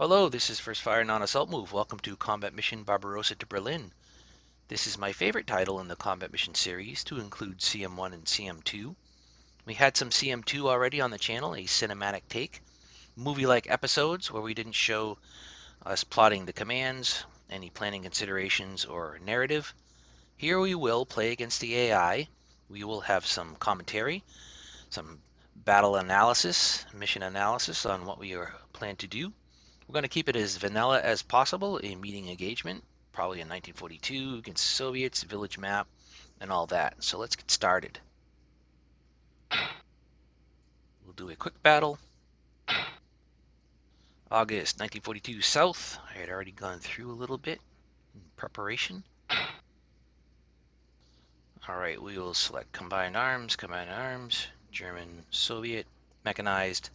Hello, this is First Fire Non-Assault Move. Welcome to Combat Mission Barbarossa to Berlin. This is my favorite title in the Combat Mission series to include CM1 and CM2. We had some CM2 already on the channel, a cinematic take, movie-like episodes where we didn't show us plotting the commands, any planning considerations, or narrative. Here we will play against the AI. We will have some commentary, some battle analysis, mission analysis on what we are plan to do. We're going to keep it as vanilla as possible, a meeting engagement, probably in 1942 against Soviets, village map, and all that. So let's get started. We'll do a quick battle. August 1942 South. I had already gone through a little bit in preparation. All right, we will select combined arms, German, Soviet, mechanized.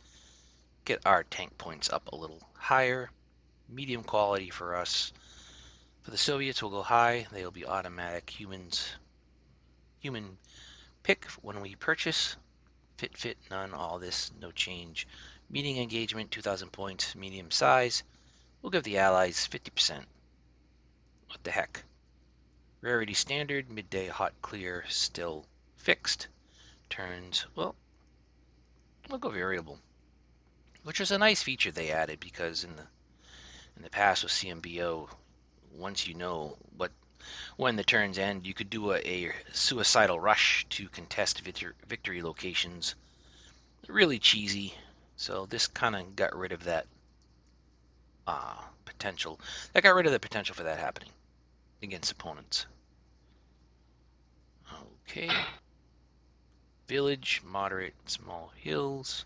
Get our tank points up a little higher. Medium quality for us. For the Soviets, we'll go high. They'll be automatic humans. Human pick when we purchase. Fit, none, all this, no change. Meeting engagement, 2,000 points, medium size. We'll give the allies 50%. What the heck? Rarity standard, midday, hot, clear, still fixed. Turns, well, we'll go variable, which is a nice feature they added because in the past with CMBO, once you know when the turns end, you could do a suicidal rush to contest victory locations. Really cheesy. So this kind of got rid of that potential. That got rid of the potential for that happening against opponents. Okay. Village, moderate, small hills.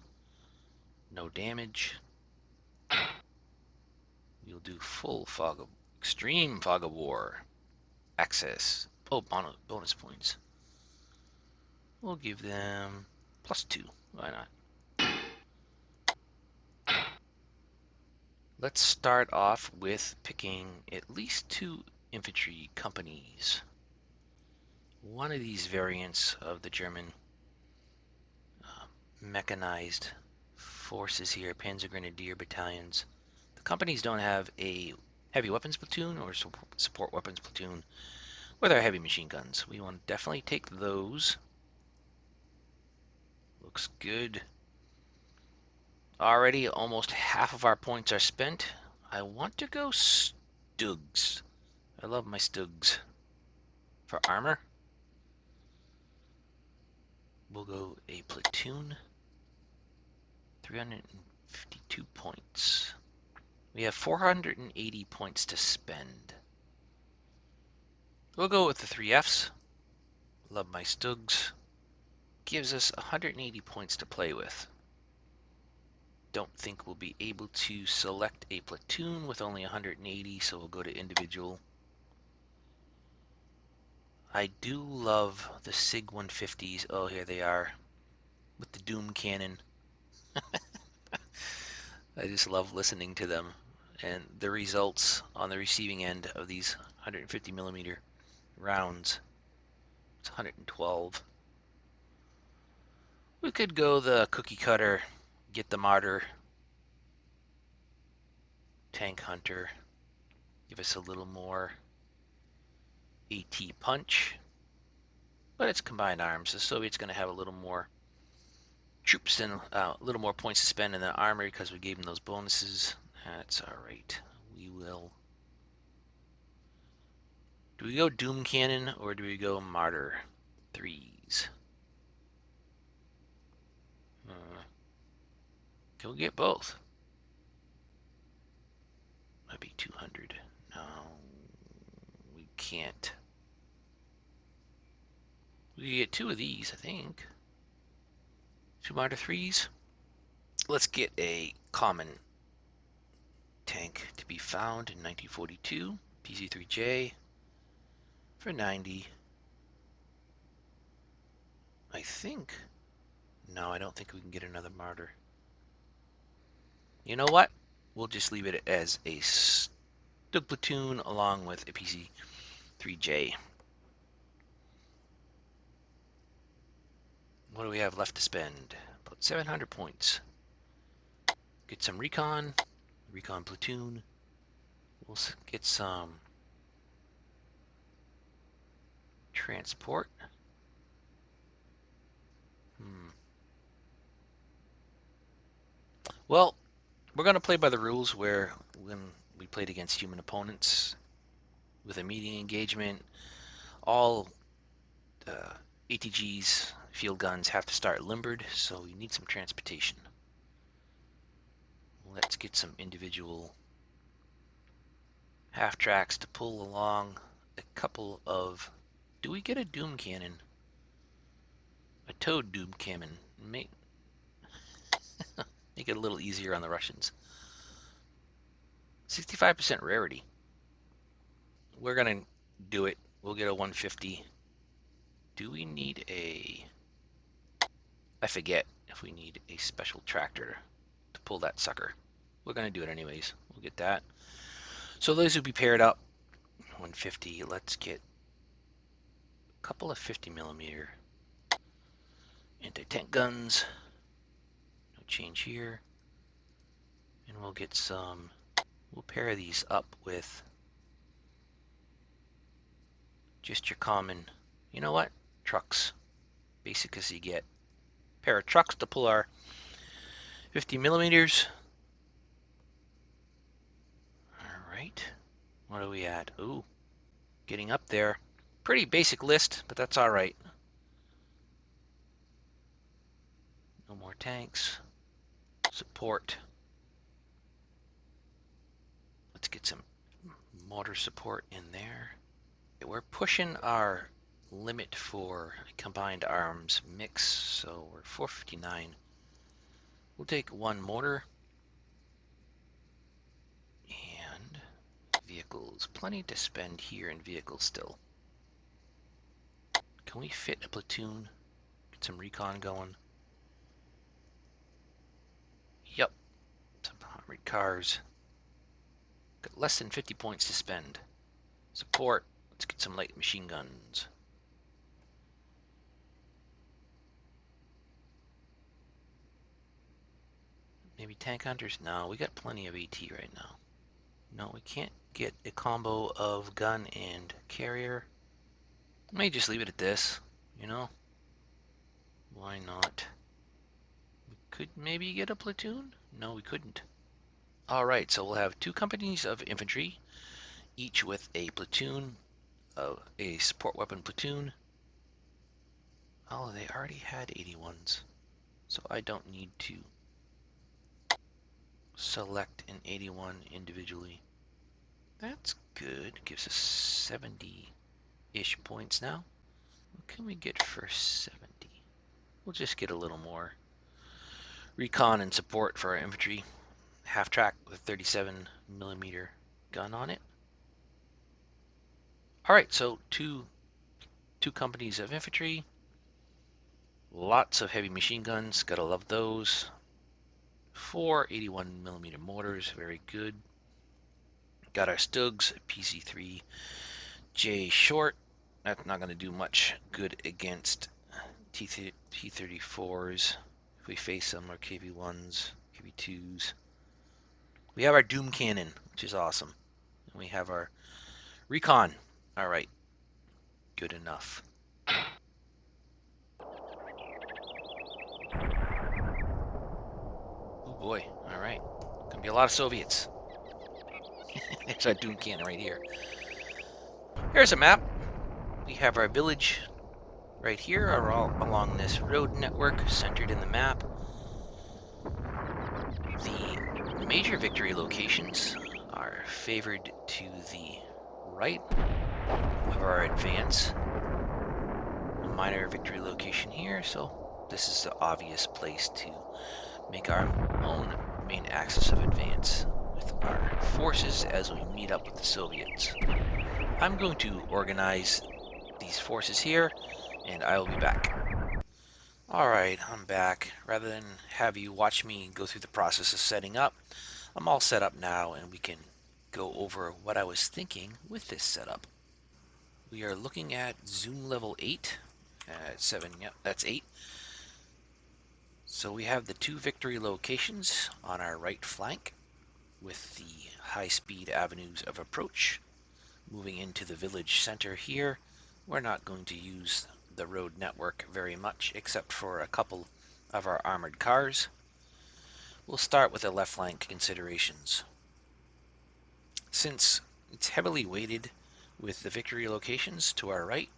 No damage. We'll do full fog of, extreme fog of war. Access. Oh, bonus points. We'll give them +2. Why not? Let's start off with picking at least 2 infantry companies. One of these variants of the German mechanized forces here, Panzer Grenadier battalions. The companies don't have a heavy weapons platoon or support weapons platoon with our heavy machine guns. We want to definitely take those. Looks good. Already almost half of our points are spent. I want to go Stugs. I love my Stugs. For armor, we'll go a platoon. 352 points. We have 480 points to spend. We'll go with the 3 Fs. Love my Stugs. Gives us 180 points to play with. Don't think we'll be able to select a platoon with only 180, so we'll go to individual. I do love the SIG 150s. Oh, here they are with the Doom cannon. I just love listening to them and the results on the receiving end of these 150 millimeter rounds. It's 112. We could go the cookie cutter, get the martyr, tank hunter, give us a little more AT punch, but it's combined arms. The Soviets going to have a little more troops and a little more points to spend in the armor because we gave them those bonuses. That's all right. We will. Do we go Doom Cannon or do we go Martyr 3s? Can we get both? Might be 200. No, we can't. We can get 2 of these, I think. 2 Martyr 3s. Let's get a common tank to be found in 1942. PZ3J for 90. I think. No, I don't think we can get another Martyr. You know what? We'll just leave it as a Stug platoon along with a PZ3J. What do we have left to spend? About 700 points. Get some recon. Recon platoon. We'll get some transport. Well, we're going to play by the rules where when we played against human opponents with a meeting engagement, all ATGs, field guns have to start limbered, so you need some transportation. Let's get some individual half tracks to pull along a couple of... Do we get a doom cannon? A towed doom cannon. Make it a little easier on the Russians. 65% rarity. We're going to do it. We'll get a 150. Do we need a... I forget if we need a special tractor to pull that sucker. We're going to do it anyways. We'll get that. So those will be paired up. 150. Let's get a couple of 50 millimeter anti-tank guns. No change here. And we'll get some... We'll pair these up with just your common... You know what? Trucks. Basic as you get. Pair of trucks to pull our 50 millimeters. All right. What are we at? Ooh, getting up there. Pretty basic list, but that's all right. No more tanks. Support. Let's get some mortar support in there. We're pushing our limit for combined arms mix, so we're 459. We'll take one mortar and vehicles. Plenty to spend here in vehicles still. Can we fit a platoon? Get some recon going. Yep, some armored cars. Got less than 50 points to spend. Support. Let's get some light machine guns. Maybe tank hunters? No, we got plenty of AT right now. No, we can't get a combo of gun and carrier. May just leave it at this, you know? Why not? We could maybe get a platoon? No, we couldn't. Alright, so we'll have 2 companies of infantry, each with a platoon, a support weapon platoon. Oh, they already had 81s, so I don't need to select an 81 individually. That's good. Gives us 70-ish points now. What can we get for 70? We'll just get a little more recon and support for our infantry. Half track with 37 millimeter gun on it. All right, so two companies of infantry. Lots of heavy machine guns. Gotta love those. 4 81 millimeter mortars. Very good. Got our Stugs PC3J short. That's not going to do much good against T-34s if we face them, or KV-1s, KV-2s. We have our Doom Cannon, which is awesome. And we have our Recon. All right, good enough. Oh boy, all right. Gonna be a lot of Soviets. There's our Doom Cannon right here. Here's a map. We have our village right here, or all along this road network centered in the map. The major victory locations are favored to the right of our advance. A minor victory location here, so this is the obvious place to make our own main axis of advance with our forces as we meet up with the Soviets. I'm going to organize these forces here, and I will be back. Alright, I'm back. Rather than have you watch me go through the process of setting up, I'm all set up now, and we can go over what I was thinking with this setup. We are looking at zoom level 8. 7, yep, that's 8. So we have the 2 victory locations on our right flank. with the high-speed avenues of approach. Moving into the village center here, we're not going to use the road network very much except for a couple of our armored cars. We'll start with the left flank considerations. Since it's heavily weighted with the victory locations to our right,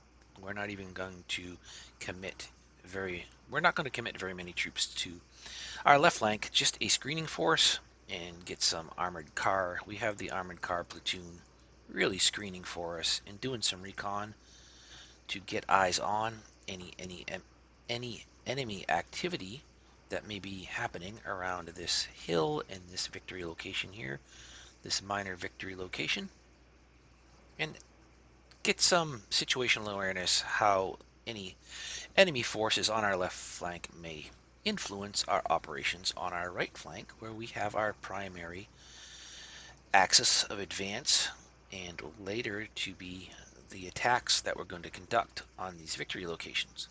we're not even going to commit we're not going to commit very many troops to our left flank, just a screening force and get some armored car. We have the armored car platoon really screening for us and doing some recon to get eyes on any enemy activity that may be happening around this hill and this victory location here, this minor victory location, and get some situational awareness how any enemy forces on our left flank may influence our operations on our right flank, where we have our primary axis of advance and later to be the attacks that we're going to conduct on these victory locations.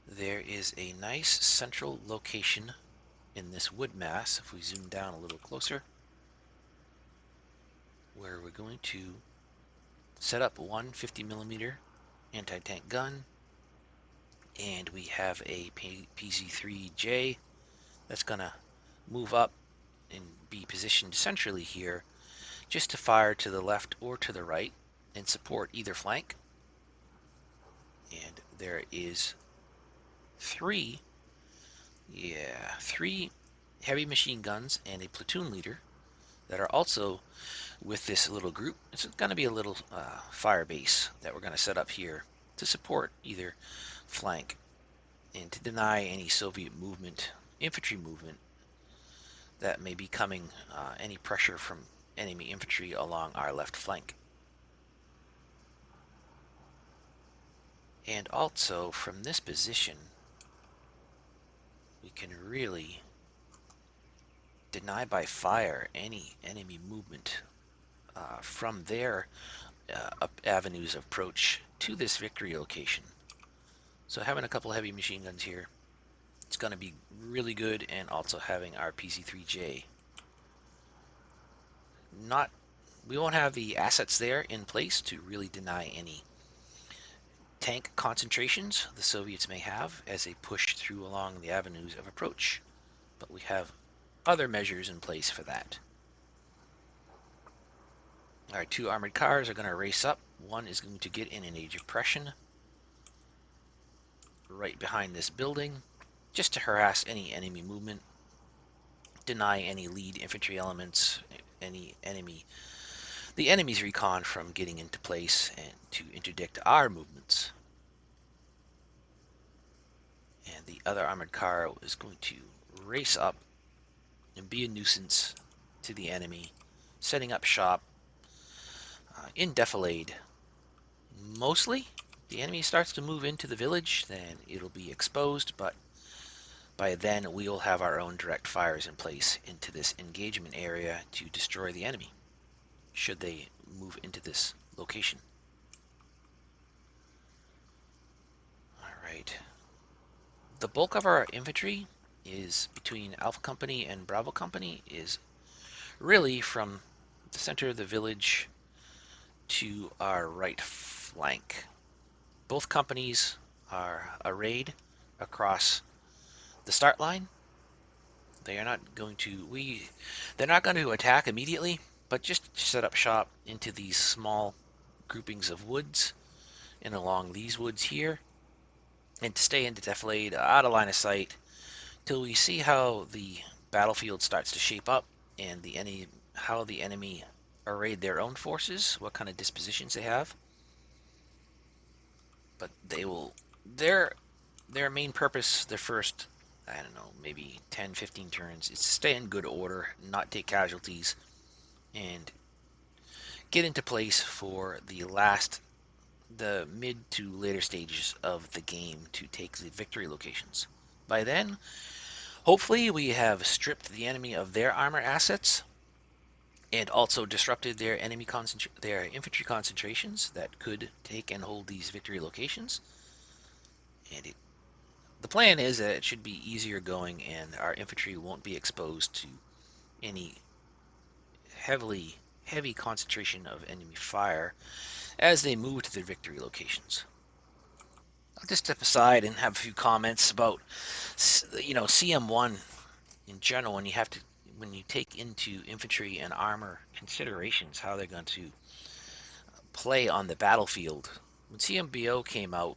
There is a nice central location in this wood mass, if we zoom down a little closer, where we're going to set up one 50mm anti-tank gun, and we have a PZ-3J that's going to move up and be positioned centrally here just to fire to the left or to the right and support either flank. And there is three heavy machine guns and a platoon leader that are also with this little group. It's going to be a little fire base that we're going to set up here to support either flank and to deny any Soviet movement, infantry movement that may be coming, any pressure from enemy infantry along our left flank. And also from this position, we can really deny by fire any enemy movement from their avenues of approach to this victory location. So having a couple heavy machine guns here, it's going to be really good, and also having our PC-3J. We won't have the assets there in place to really deny any tank concentrations the Soviets may have as they push through along the avenues of approach, but we have other measures in place for that. Our two armored cars are going to race up. One is going to get in a depression right behind this building just to harass any enemy movement, deny any lead infantry elements, the enemy's recon from getting into place, and to interdict our movements. And the other armored car is going to race up and be a nuisance to the enemy, setting up shop in defilade. Mostly, the enemy starts to move into the village, then it'll be exposed, but by then we will have our own direct fires in place into this engagement area to destroy the enemy, should they move into this location. Alright. The bulk of our infantry is between Alpha Company and Bravo Company, is really from the center of the village to our right flank. Both companies are arrayed across the start line. They're not going to attack immediately, but just set up shop into these small groupings of woods and along these woods here, and to stay into defilade out of line of sight till we see how the battlefield starts to shape up and how the enemy arrayed their own forces, what kind of dispositions they have. But their main purpose, their first, I don't know, maybe 10, 15 turns, is to stay in good order, not take casualties, and get into place for the mid to later stages of the game to take the victory locations. By then, hopefully we have stripped the enemy of their armor assets and also disrupted their infantry concentrations that could take and hold these victory locations. And the plan is that it should be easier going, and our infantry won't be exposed to any heavy concentration of enemy fire as they move to their victory locations. I'll just step aside and have a few comments about CM1 in general. When you take into infantry and armor considerations how they're going to play on the battlefield. When CMBO came out,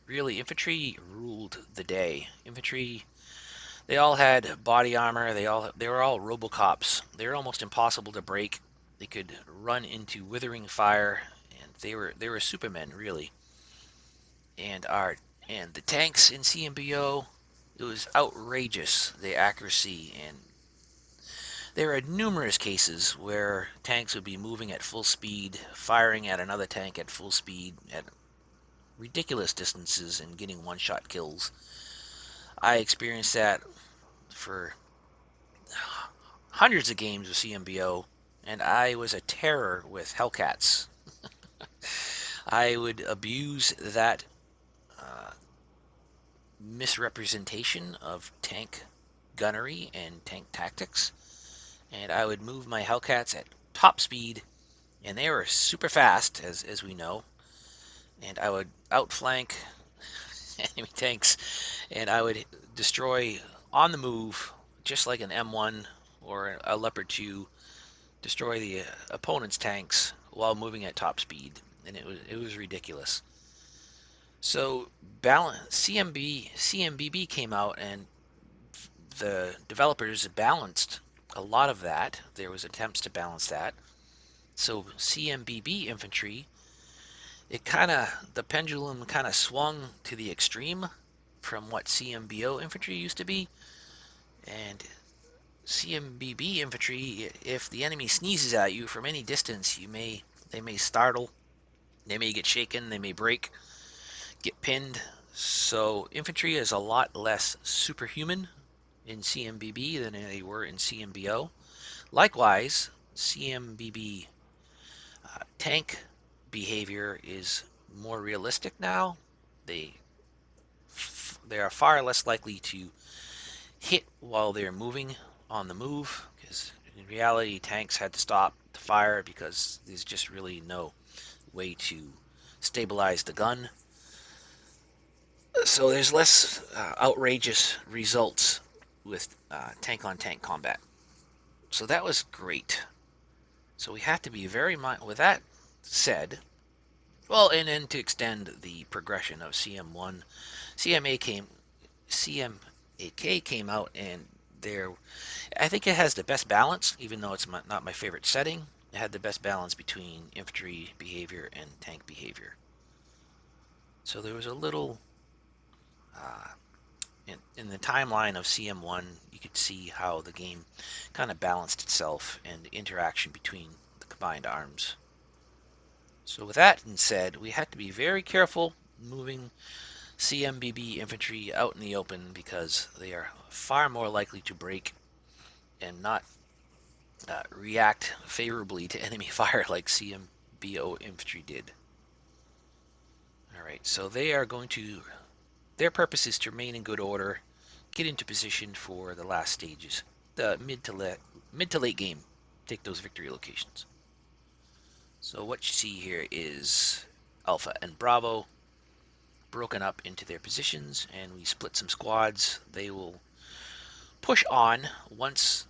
really infantry ruled the day. Infantry, they all had body armor. They were all RoboCops. They were almost impossible to break. They could run into withering fire, and they were supermen really. And our and the tanks in CMBO, it was outrageous, the accuracy. And there are numerous cases where tanks would be moving at full speed, firing at another tank at full speed at ridiculous distances and getting one-shot kills. I experienced that for hundreds of games of CMBO, and I was a terror with Hellcats. I would abuse that uh, misrepresentation of tank gunnery and tank tactics, and I would move my Hellcats at top speed, and they were super fast, as we know, and I would outflank enemy tanks, and I would destroy on the move, just like an M1 or a Leopard 2, destroy the opponent's tanks while moving at top speed, and it was ridiculous. So CMBB came out, and the developers balanced a lot of that. There was attempts to balance that. So CMBB infantry, the pendulum kind of swung to the extreme from what CMBO infantry used to be. And CMBB infantry, if the enemy sneezes at you from any distance, they may startle, they may get shaken, they may break, get pinned. So infantry is a lot less superhuman in CMBB than they were in CMBO. Likewise, CMBB tank behavior is more realistic now. They they are far less likely to hit while they're moving on the move, because in reality tanks had to stop the fire because there's just really no way to stabilize the gun. So there's less outrageous results with tank on tank combat. So that was great. So we have to be very mindful. With that said, well, and then to extend the progression of CM1, CMA came, CM8K came out, and there, I think it has the best balance, even though it's not my favorite setting. It had the best balance between infantry behavior and tank behavior. So there was a little, uh, in the timeline of CM1, you could see how the game kind of balanced itself and the interaction between the combined arms. So with that being said, we had to be very careful moving CMBB infantry out in the open because they are far more likely to break and not react favorably to enemy fire like CMBO infantry did. Alright, so their purpose is to remain in good order, get into position for the last stages, the mid to late game, take those victory locations. So what you see here is Alpha and Bravo broken up into their positions, and we split some squads. They will push on once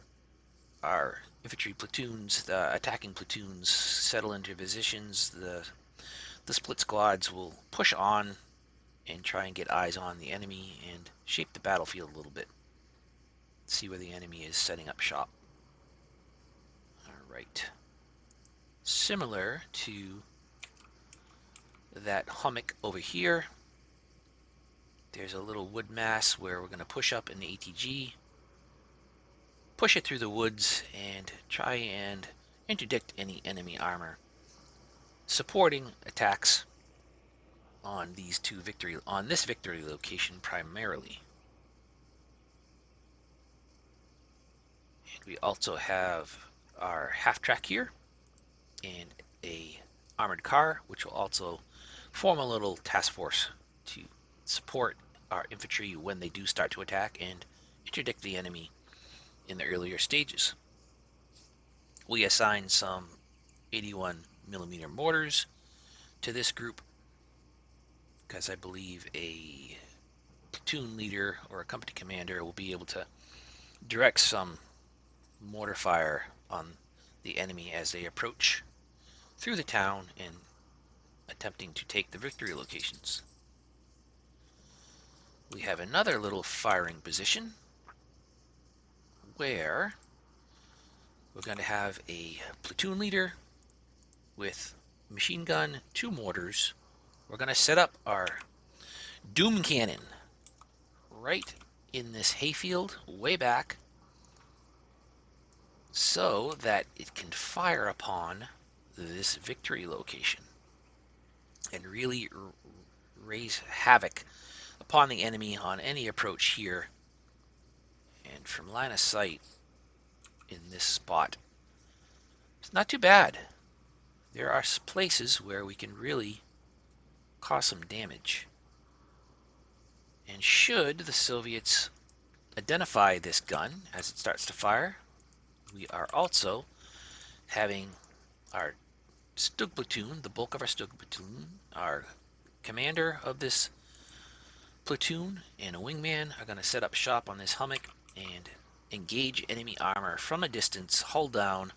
our infantry platoons, the attacking platoons, settle into positions. The split squads will push on and try and get eyes on the enemy and shape the battlefield a little bit. See where the enemy is setting up shop. All right. Similar to that hummock over here, there's a little wood mass where we're going to push up in the ATG, push it through the woods, and try and interdict any enemy armor, supporting attacks on this victory location primarily. And we also have our half track here and a armored car, which will also form a little task force to support our infantry when they do start to attack and interdict the enemy in the earlier stages. We assigned some 81mm mortars to this group because I believe a platoon leader or a company commander will be able to direct some mortar fire on the enemy as they approach through the town and attempting to take the victory locations. We have another little firing position where we're going to have a platoon leader with machine gun, 2 mortars. We're going to set up our doom cannon right in this hayfield way back so that it can fire upon this victory location and really raise havoc upon the enemy on any approach here. And from line of sight in this spot, it's not too bad. There are places where we can really cause some damage. And should the Soviets identify this gun as it starts to fire, we are also having our Stug platoon, the bulk of our Stug platoon, our commander of this platoon and a wingman are going to set up shop on this hummock and engage enemy armor from a distance, hull down,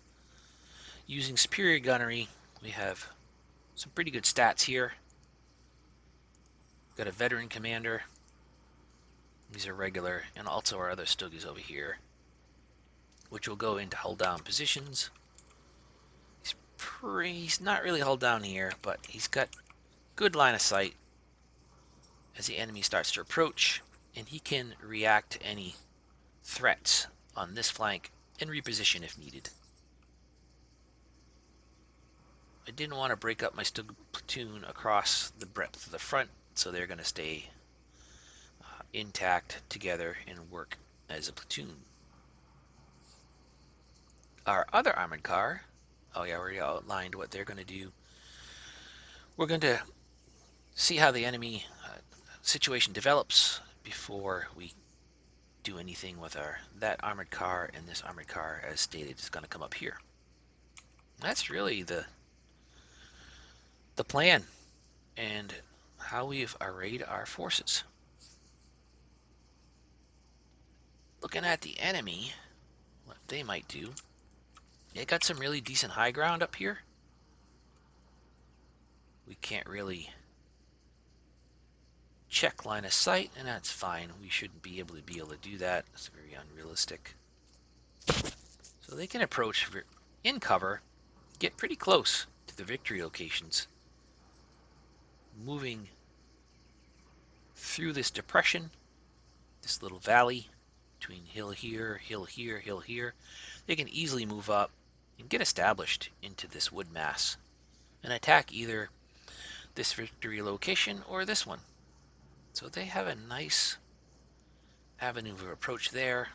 using superior gunnery. We have some pretty good stats here. Got a veteran commander. These are regular, and also our other Stuggies over here, which will go into hull down positions. He's not really hull down here, but he's got good line of sight as the enemy starts to approach, and he can react to any threats on this flank and reposition if needed. I didn't want to break up my Stug platoon across the breadth of the front, so they're going to stay intact together and work as a platoon. Our other armored car, oh yeah, we already outlined what they're going to do. We're going to see how the enemy situation develops before we do anything with that armored car, and this armored car, as stated, is going to come up here. That's really the plan and how we've arrayed our forces. Looking at the enemy, what they might do, they got some really decent high ground up here. We can't really check line of sight, and that's fine. We shouldn't be able to do that. It's very unrealistic. So they can approach in cover, get pretty close to the victory locations, moving through this depression, this little valley between hill here, hill here, hill here. They can easily move up and get established into this wood mass and attack either this victory location or this one. So they have a nice avenue of approach there,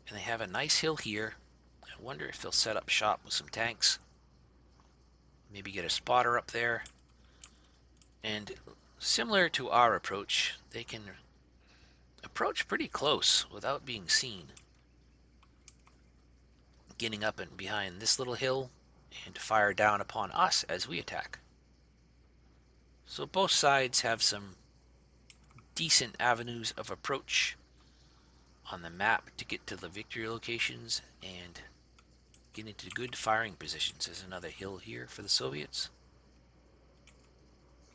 and they have a nice hill here. I wonder if they'll set up shop with some tanks, maybe get a spotter up there, and similar to our approach, they can approach pretty close without being seen, getting up and behind this little hill and fire down upon us as we attack. So both sides have some decent avenues of approach on the map to get to the victory locations and get into good firing positions. There's another hill here for the Soviets.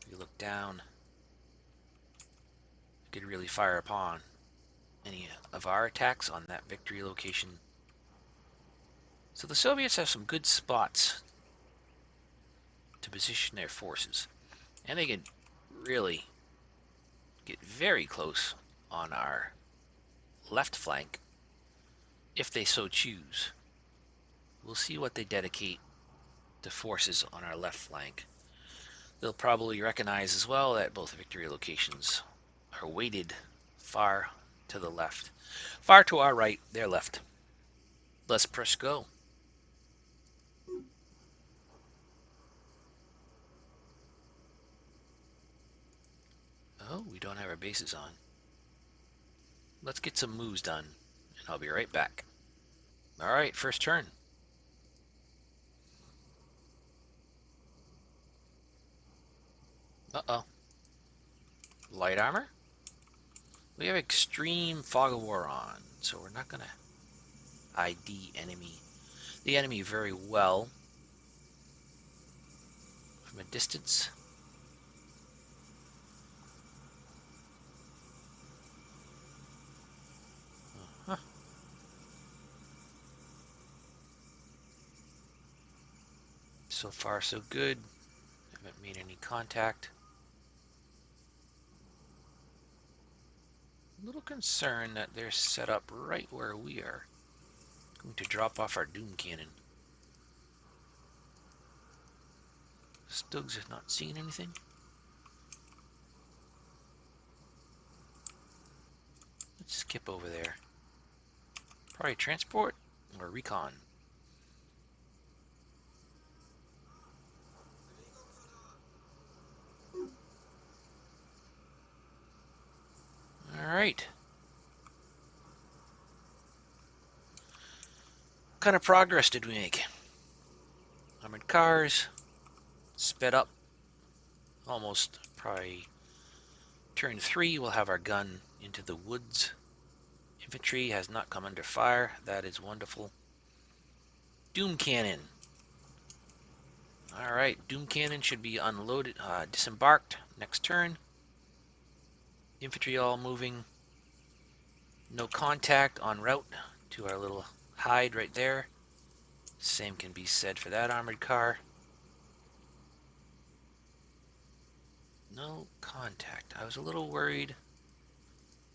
If you look down, you could really fire upon any of our attacks on that victory location. So the Soviets have some good spots to position their forces, and they can really get very close on our left flank if they so choose. We'll see what they dedicate to forces on our left flank. They'll probably recognize as well that both victory locations are weighted far to the left. Far to our right, their left. Let's press go. Oh, we don't have our bases on. Let's get some moves done and I'll be right back. All right, first turn. Uh-oh. Light armor? We have extreme fog of war on, so we're not going to ID the enemy very well from a distance. Uh-huh. So far, so good. Haven't made any contact. A little concerned that they're set up right where we are. Going to drop off our Doom Cannon. Stugs have not seen anything. Let's skip over there. Probably transport or recon. Alright. What kind of progress did we make? Armored cars. Sped up. Almost. Probably turn 3, we'll have our gun into the woods. Infantry has not come under fire. That is wonderful. Doom Cannon. Alright, Doom Cannon should be unloaded, disembarked next turn. Infantry all moving. No contact en route to our little hide right there. Same can be said for that armored car. No contact. I was a little worried.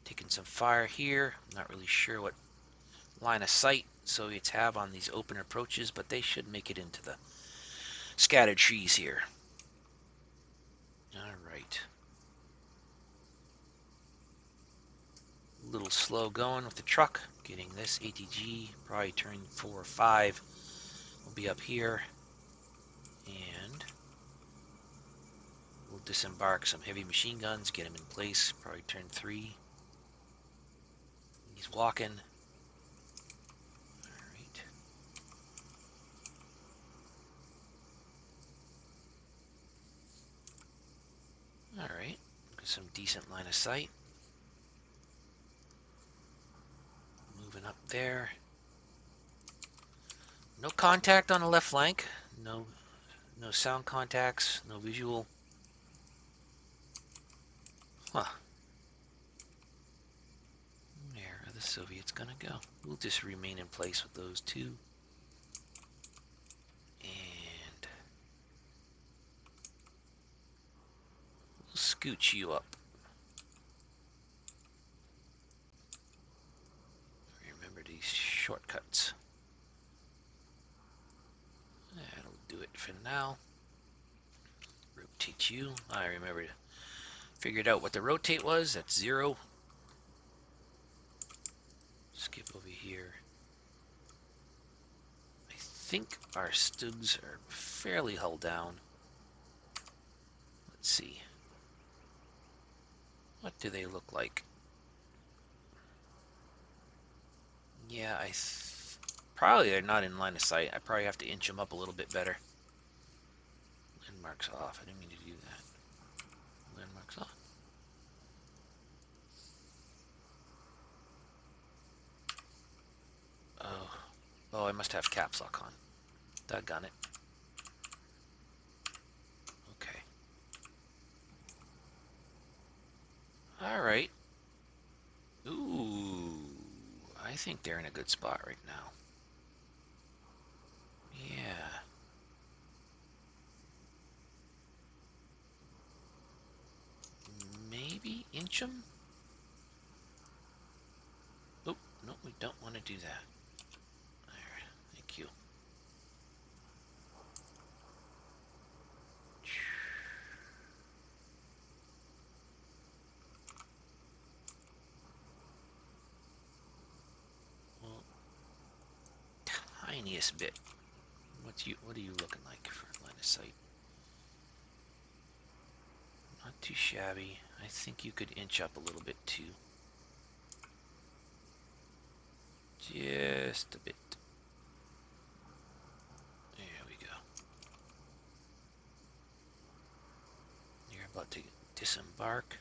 Taking some fire here. I'm not really sure what line of sight Soviets have on these open approaches, but they should make it into the scattered trees here. Alright. A little slow going with the truck. Getting this ATG, probably turn 4 or 5. We'll be up here. And we'll disembark some heavy machine guns, get him in place, probably turn 3. He's walking. Alright. Alright. Got some decent line of sight. Moving up there. No contact on the left flank. No sound contacts. No visual. Huh. Where are the Soviets gonna go? We'll just remain in place with those two. And we'll scooch you up. Remember these shortcuts. That'll do it for now. Rotate you. I remembered. Figured out what the rotate was. That's 0. Skip over here. I think our Stugs are fairly hull down. Let's see. What do they look like? Yeah, probably they're not in line of sight. I probably have to inch them up a little bit better. Landmarks off. I didn't mean to do that. Landmarks on. Oh, I must have caps lock on. Doggone it. Okay. Alright. Ooh. I think they're in a good spot right now. Yeah. Maybe inch them? Oh, no, we don't want to do that. There, thank you. Well, tiniest bit. What are you looking like for line of sight? Not too shabby. I think you could inch up a little bit too. Just a bit. There we go. You're about to disembark.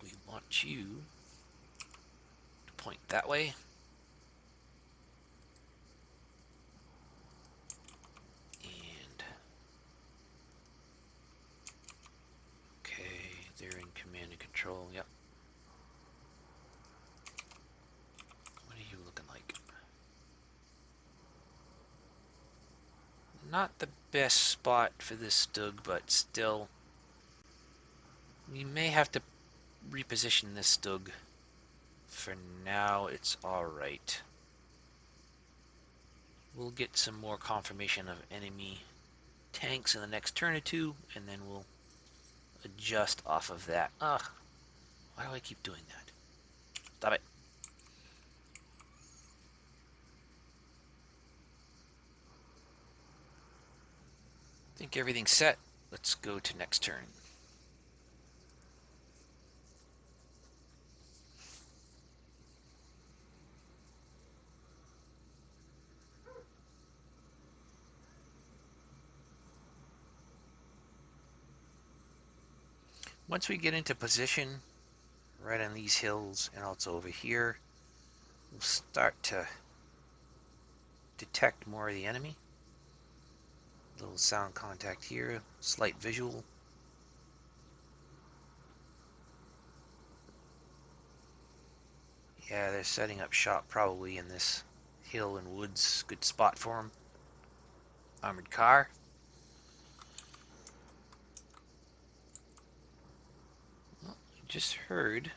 We want you to point that way. And okay, they're in command and control. Yep. What are you looking like? Not the best spot for this Stug, but still, we may have to reposition this Stug. For now, it's alright. We'll get some more confirmation of enemy tanks in the next turn or two, and then we'll adjust off of that. Ugh, why do I keep doing that? Stop it. Think everything's set. Let's go to next turn. Once we get into position, right on these hills and also over here, we'll start to detect more of the enemy. Little sound contact here, slight visual. Yeah, they're setting up shop probably in this hill and woods. Good spot for them. Armored car. Well, just heard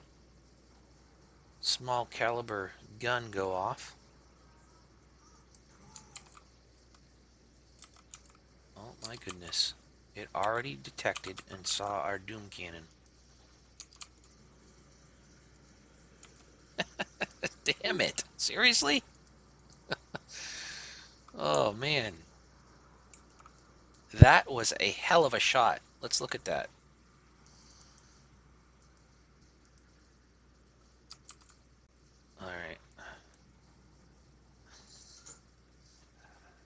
small caliber gun go off. Oh my goodness. It already detected and saw our doom cannon. Damn it. Seriously? Oh man. That was a hell of a shot. Let's look at that. Alright.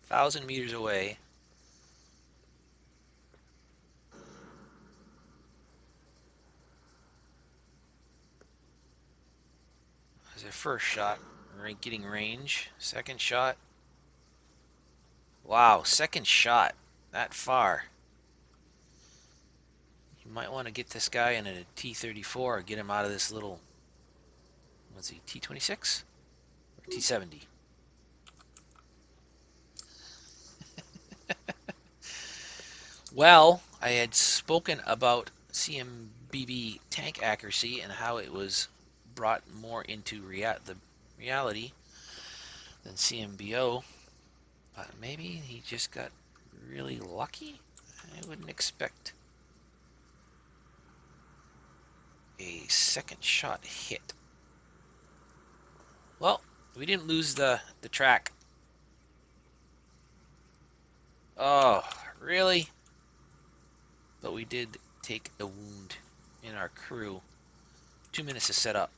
1,000 meters away. There's our first shot. We're getting range. Second shot. Wow, second shot. That far. You might want to get this guy in a T-34. Get him out of this little... What's he, T-26? Or T-70? Well, I had spoken about CMBB tank accuracy and how it was brought more into the reality than CMBO. But maybe he just got really lucky? I wouldn't expect a second shot hit. Well, we didn't lose the track. Oh, really? But we did take a wound in our crew. 2 minutes to set up.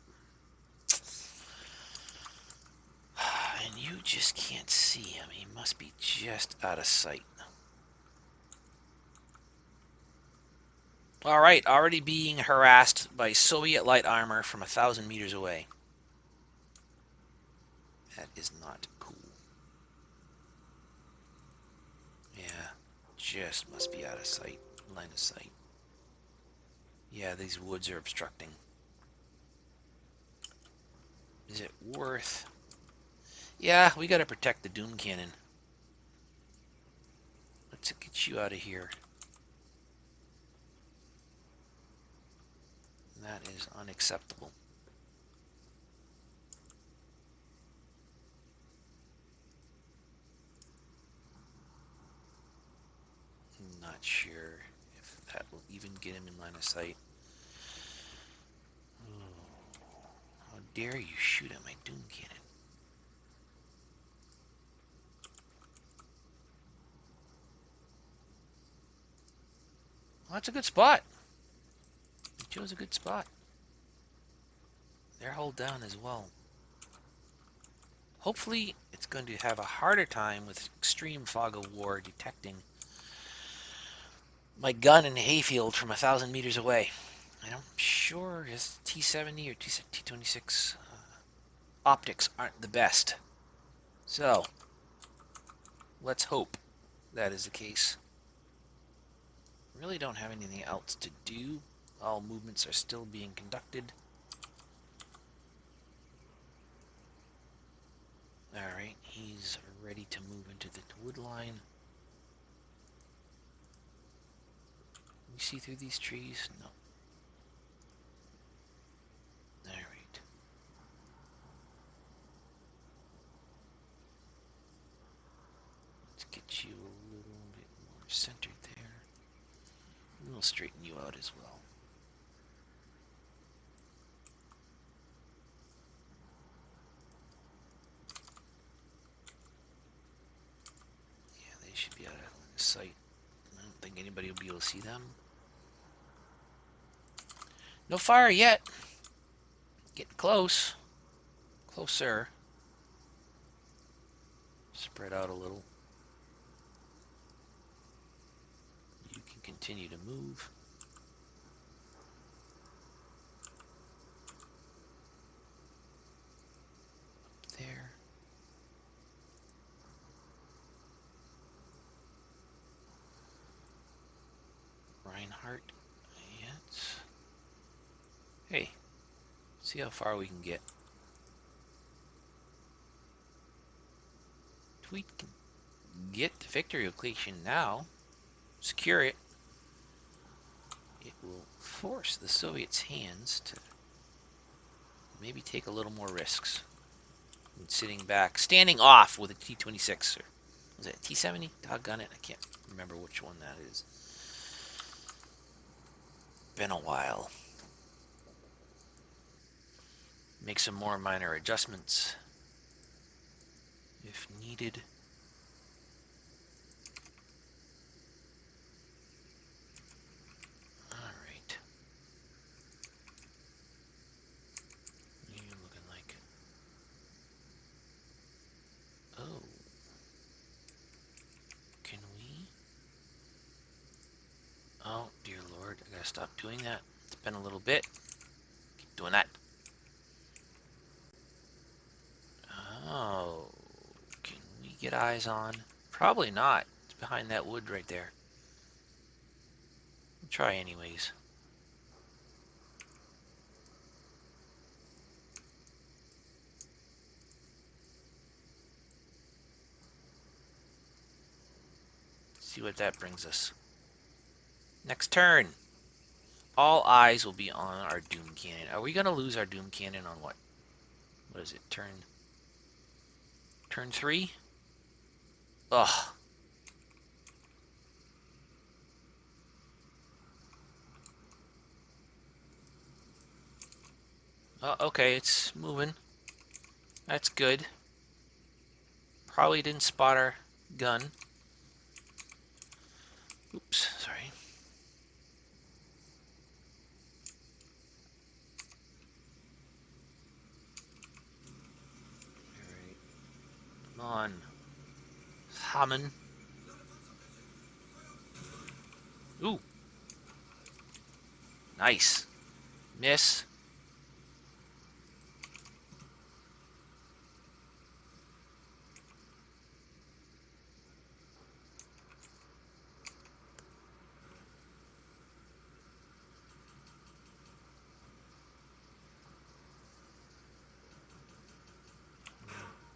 And you just can't see him. He must be just out of sight. All right, already being harassed by Soviet light armor from 1,000 meters away. That is not cool. Yeah, just must be out of sight, line of sight. Yeah, these woods are obstructing. Is it worth... Yeah, we gotta protect the Doom Cannon. Let's get you out of here. That is unacceptable. Not sure if that will even get him in line of sight. Oh, how dare you shoot at my Doom Cannon? Well, that's a good spot. You chose a good spot. They're hull down as well. Hopefully, it's going to have a harder time with extreme fog of war detecting my gun in the hayfield from 1,000 meters away. And I'm sure his T-70 or T-26 optics aren't the best. So, let's hope that is the case. Really don't have anything else to do. All movements are still being conducted. Alright, he's ready to move into the wood line. Can you see through these trees? No. Alright. Let's get you a little bit more centered there. And we'll straighten you out as well. Yeah, they should be out of sight. I don't think anybody will be able to see them. No fire yet. Getting close. Closer. Spread out a little. You can continue to move. Up there. Reinhardt. Yes. Hey, see how far we can get. If we can get the victory location now, secure it, it will force the Soviets' hands to maybe take a little more risks. And sitting back, standing off with a T-26. Or was it a T-70? Doggone it, I can't remember which one that is. Been a while. Make some more minor adjustments if needed. Alright. What are you looking like? Oh. Can we? Oh, dear Lord. I gotta stop doing that. It's been a little bit. Keep doing that. Oh. Can we get eyes on? Probably not. It's behind that wood right there. We'll try anyways. See what that brings us. Next turn. All eyes will be on our Doom Cannon. Are we going to lose our Doom Cannon on what? What is it? Turn 3? Ugh. Okay, it's moving. That's good. Probably didn't spot our gun. Oops, sorry. Alright. Come on. Hammond. Ooh. Nice. Miss.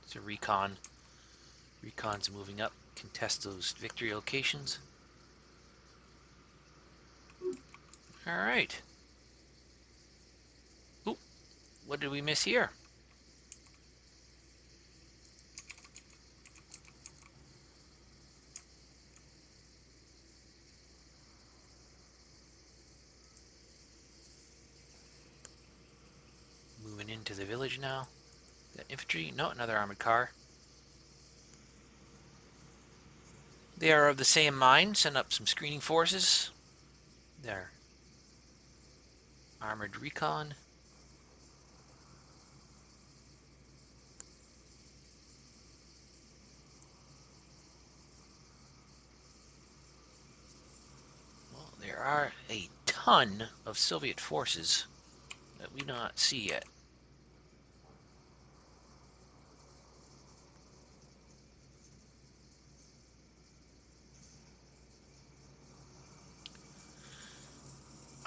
It's a recon. Recon's moving up. Contest those victory locations. Alright. Ooh. What did we miss here? Moving into the village now. Got infantry? No, another armored car. They are of the same mind. Send up some screening forces. There. Armored recon. ton of Soviet forces that we do not see yet.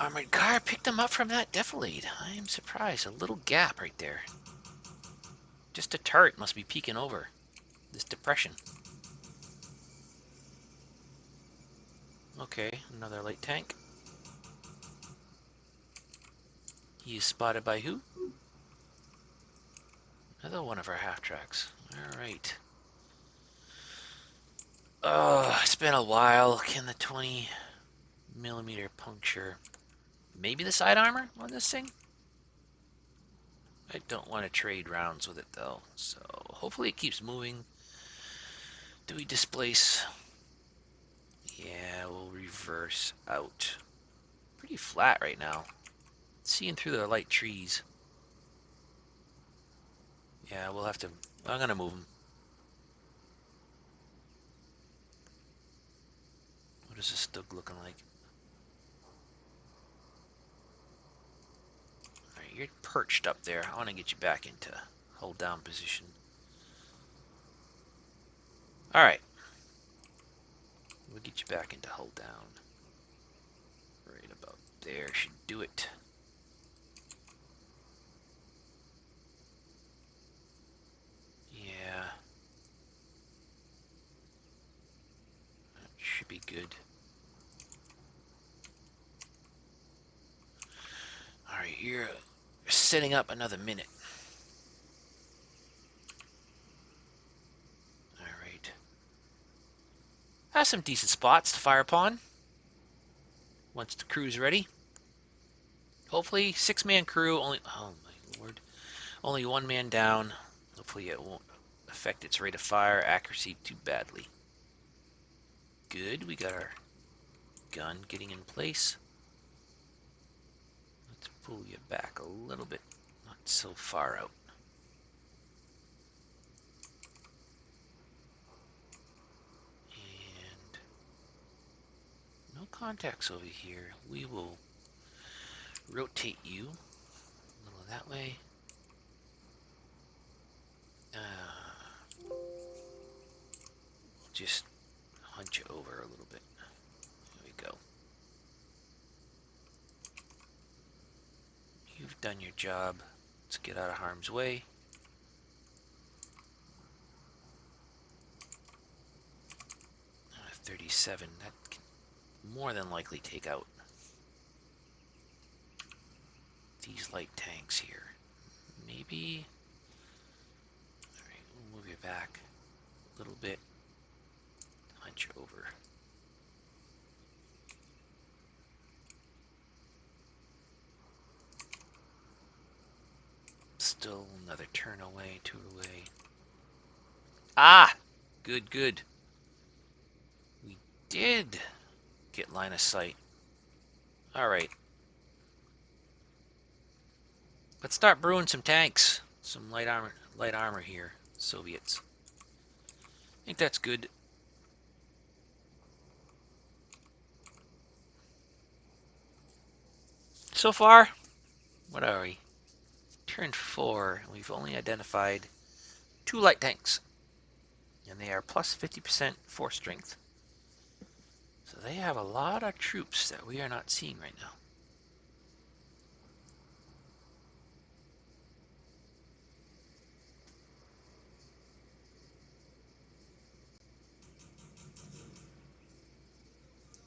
Armored car picked them up from that defilade. I am surprised. A little gap right there. Just a turret must be peeking over this depression. Okay, another light tank. He is spotted by who? Another one of our half-tracks. Alright. Oh, it's been a while. Can the 20mm puncture maybe the side armor on this thing? I don't want to trade rounds with it though, so hopefully it keeps moving. Do we displace? Yeah, we'll reverse out. Pretty flat right now. Seeing through the light trees. Yeah, we'll have to... I'm gonna move them. What is this Stug looking like? Alright, you're perched up there. I want to get you back into hold down position. Alright. We'll get you back into hold down. Right about there should do it. Yeah. That should be good. Alright, you're setting up another minute. Alright. Have some decent spots to fire upon. Once the crew's ready. Hopefully, 6-man crew, only... Oh my lord. Only 1 man down. Hopefully it won't affect its rate of fire accuracy too badly. Good, we got our gun getting in place. Let's pull you back a little bit. Not so far out. And no contacts over here. We will rotate you a little that way. Just hunch you over a little bit. There we go. You've done your job. Let's get out of harm's way. 37. That can more than likely take out these light tanks here. Maybe. Alright, we'll move you back a little bit. Hunch you over. Still another turn away, 2 away. Ah! Good, good. We did get line of sight. Alright. Let's start brewing some tanks. Some light armor here. Soviets. I think that's good. So far, what are we? Turn 4, and we've only identified 2 light tanks. And they are plus 50% force strength. So they have a lot of troops that we are not seeing right now.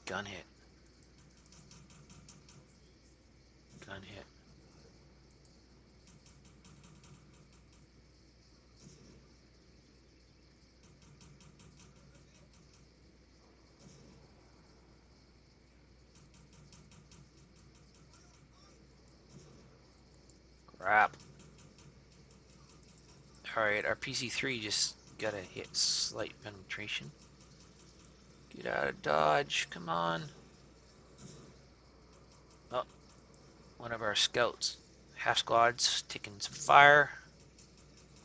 Gun hit. Gun hit. Crap. Alright, our PC-3 just got a hit slight penetration. Get out of dodge, come on. Oh, one of our scouts. Half squads taking some fire.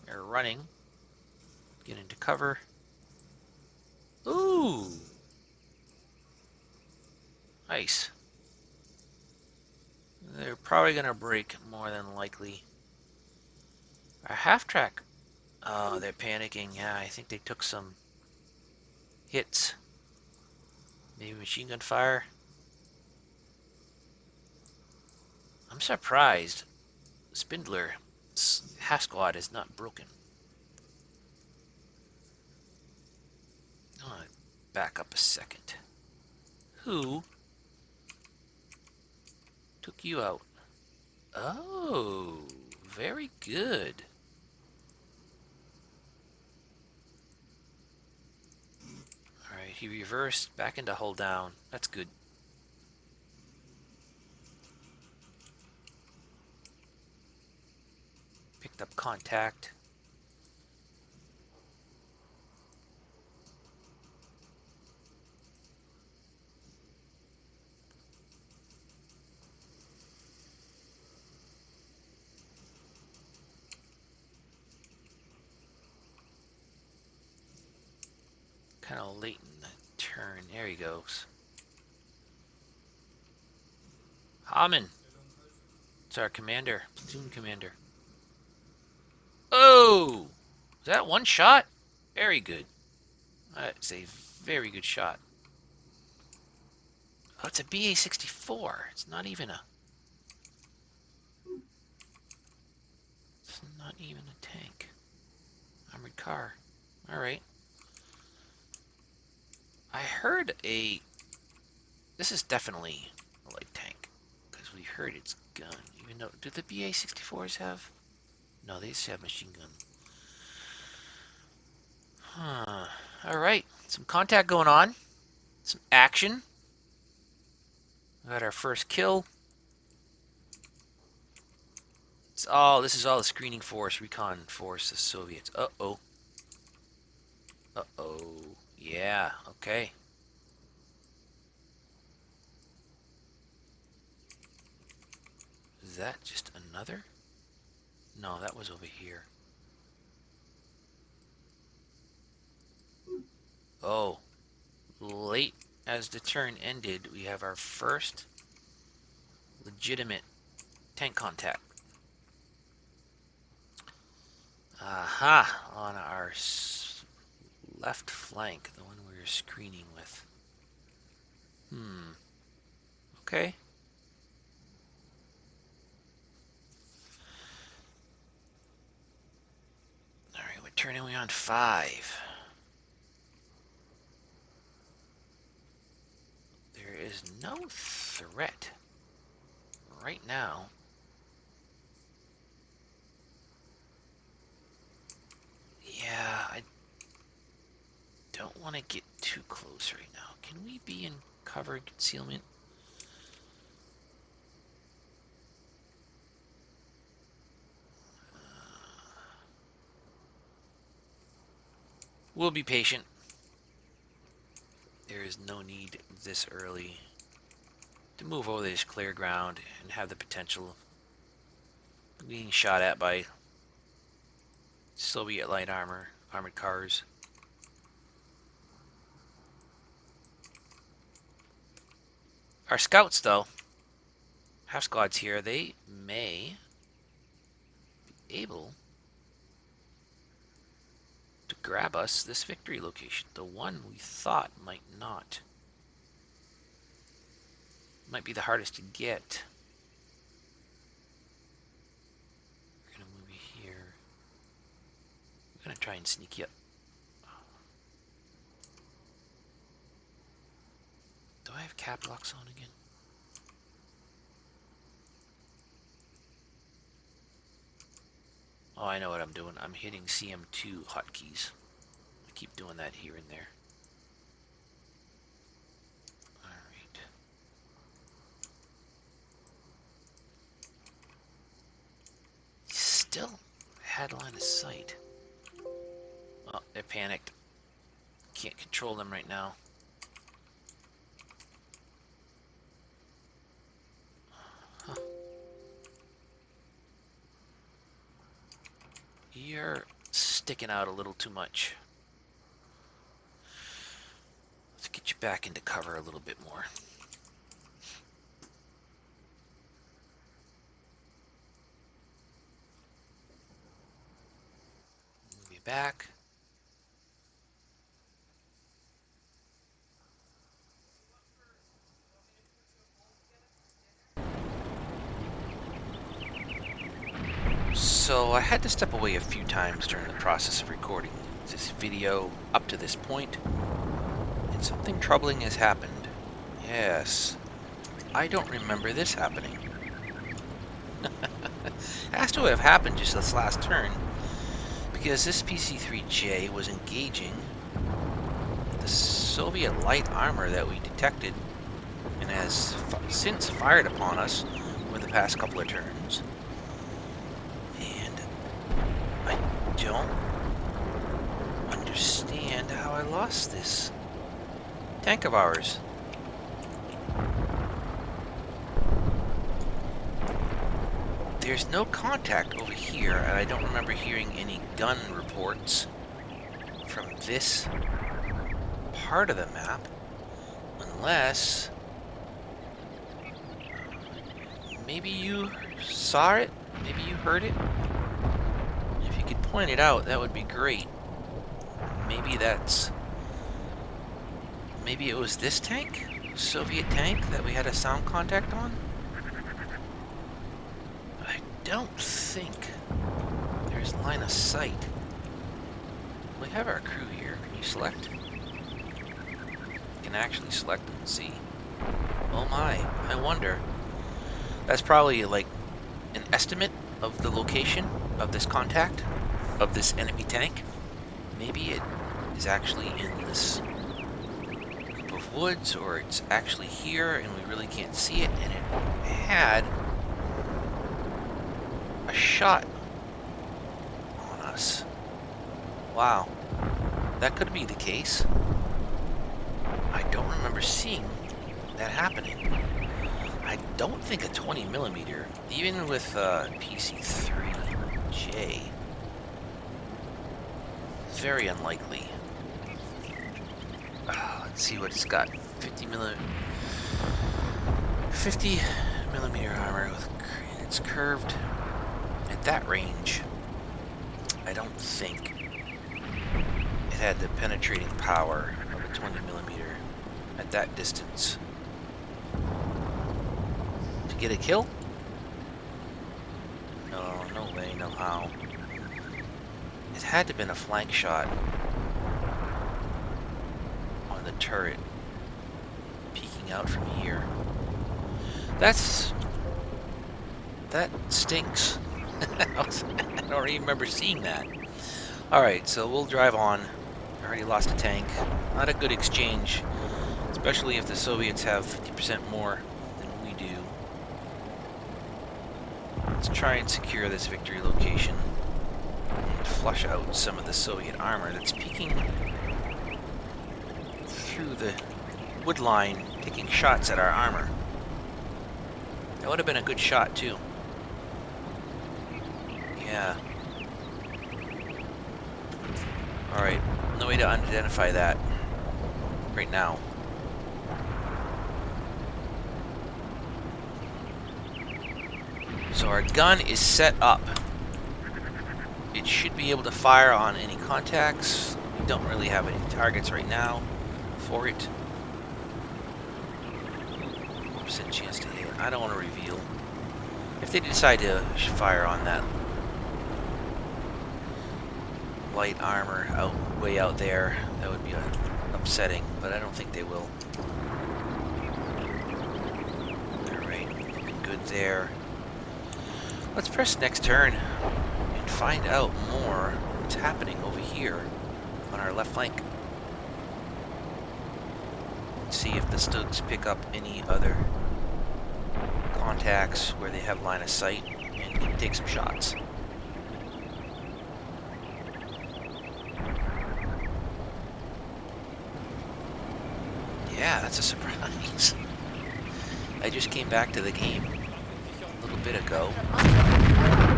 They're running. Get into cover. Ooh! Nice. They're probably gonna break more than likely. Our half track. Oh, they're panicking. Yeah, I think they took some hits. Maybe machine gun fire. I'm surprised Spindler's half squad is not broken. I want to back up a second. Who took you out? Oh, very good. Alright, he reversed back into hold down. That's good. Picked up contact. Kind of late in the turn. There he goes. Haman. It's our commander. Platoon commander. Oh! Was that one shot? Very good. That's a very good shot. Oh, it's a BA-64. It's not even a... It's not even a tank. Armored car. Alright. I heard a... This is definitely a light tank. Because we heard its gun. Even though... Do the BA-64s have... No, they just have machine gun. Huh. Alright. Some contact going on. Some action. We got our first kill. This is all the screening force, recon force, the Soviets. Uh-oh. Uh-oh. Yeah, okay. Is that just another? No, that was over here. Oh, late as the turn ended, we have our first legitimate tank contact. Aha, on our left flank, the one we were screening with. Okay. Alright, we're turning we on 5. There is no threat right now. Yeah, I don't want to get too close right now. Can we be in cover concealment? We'll be patient. There is no need this early to move over this clear ground and have the potential of being shot at by Soviet light armored cars. Our scouts, though, half squads here, they may be able to grab us this victory location. The one we thought might not. Might be the hardest to get. We're gonna move you here. We're gonna try and sneak you up. Do I have cap locks on again? Oh, I know what I'm doing. I'm hitting CM2 hotkeys. I keep doing that here and there. Alright. Still had line of sight. Oh, they're panicked. Can't control them right now. Huh. You're sticking out a little too much. Let's get you back into cover a little bit more. back. So I had to step away a few times during the process of recording this video up to this point, and something troubling has happened. Yes, I don't remember this happening. It has to have happened just this last turn, because this PC-3J was engaging the Soviet light armor that we detected and has since fired upon us over the past couple of turns. And I don't understand how I lost this tank of ours. There's no contact over here, and I don't remember hearing any gun reports from this part of the map, unless maybe you saw it, maybe you heard it. If you could point it out, that would be great. Maybe it was this tank, Soviet tank, that we had a sound contact on. I don't think there's line of sight. We have our crew here. Can you select? You can actually select and see. Oh my, I wonder. That's probably like an estimate of the location of this contact, of this enemy tank. Maybe it is actually in this group of woods, or it's actually here and we really can't see it, and it had a shot on us. Wow, that could be the case. I don't remember seeing that happening. I don't think a 20mm, even with PC-3J, very unlikely. Let's see what it's got. 50mm armor with it's curved at that range. I don't think it had the penetrating power of a 20mm at that distance to get a kill. No, no way, no how. It had to have been a flank shot on the turret peeking out from here. That stinks. I don't even remember seeing that. Alright, so we'll drive on. I already lost a tank. Not a good exchange, especially if the Soviets have 50% more than we do. Let's try and secure this victory location and flush out some of the Soviet armor that's peeking through the wood line, taking shots at our armor. That would have been a good shot too. Yeah. Alright, no way to identify that right now. So our gun is set up. It should be able to fire on any contacts. We don't really have any targets right now for it. 1% chance to hit. I don't want to reveal. If they decide to fire on that light armor way out there, that would be upsetting, but I don't think they will. Alright, looking good there. Let's press next turn and find out more what's happening over here on our left flank. Let's see if the Stugs pick up any other contacts where they have line of sight and can take some shots. Yeah, that's a surprise. I just came back to the game a little bit ago.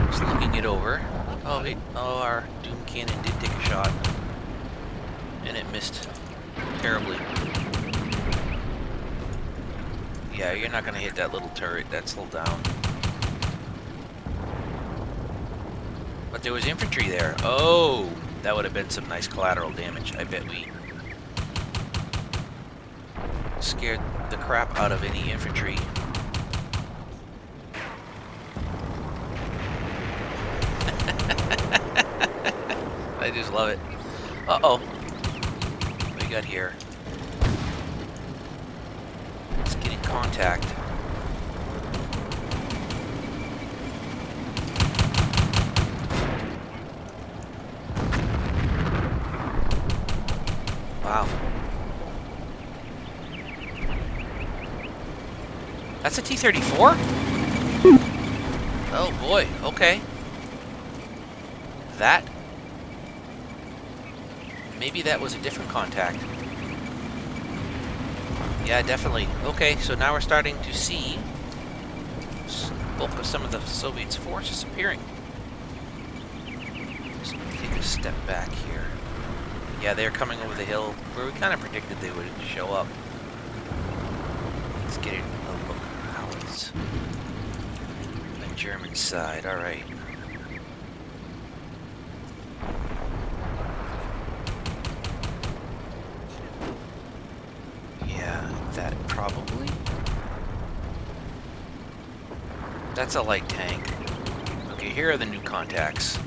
Just looking it over. Oh wait, oh, our Doom Cannon did take a shot. And it missed terribly. Yeah, you're not gonna hit that little turret, that's still down. But there was infantry there. Oh, That would have been some nice collateral damage. I bet we scared the crap out of any infantry. I just love it. Uh-oh. What do we got here? Let's get in contact. Wow. That's a T-34? Oh boy, okay. That... Maybe that was a different contact. Yeah, definitely. Okay, so now we're starting to see bulk of some of the Soviets' force disappearing. So let me take a step back here. Yeah, they're coming over the hill where we kind of predicted they would show up. Let's get a look at how it's the German side. All right. Yeah, that probably. That's a light tank. Okay, here are the new contacts.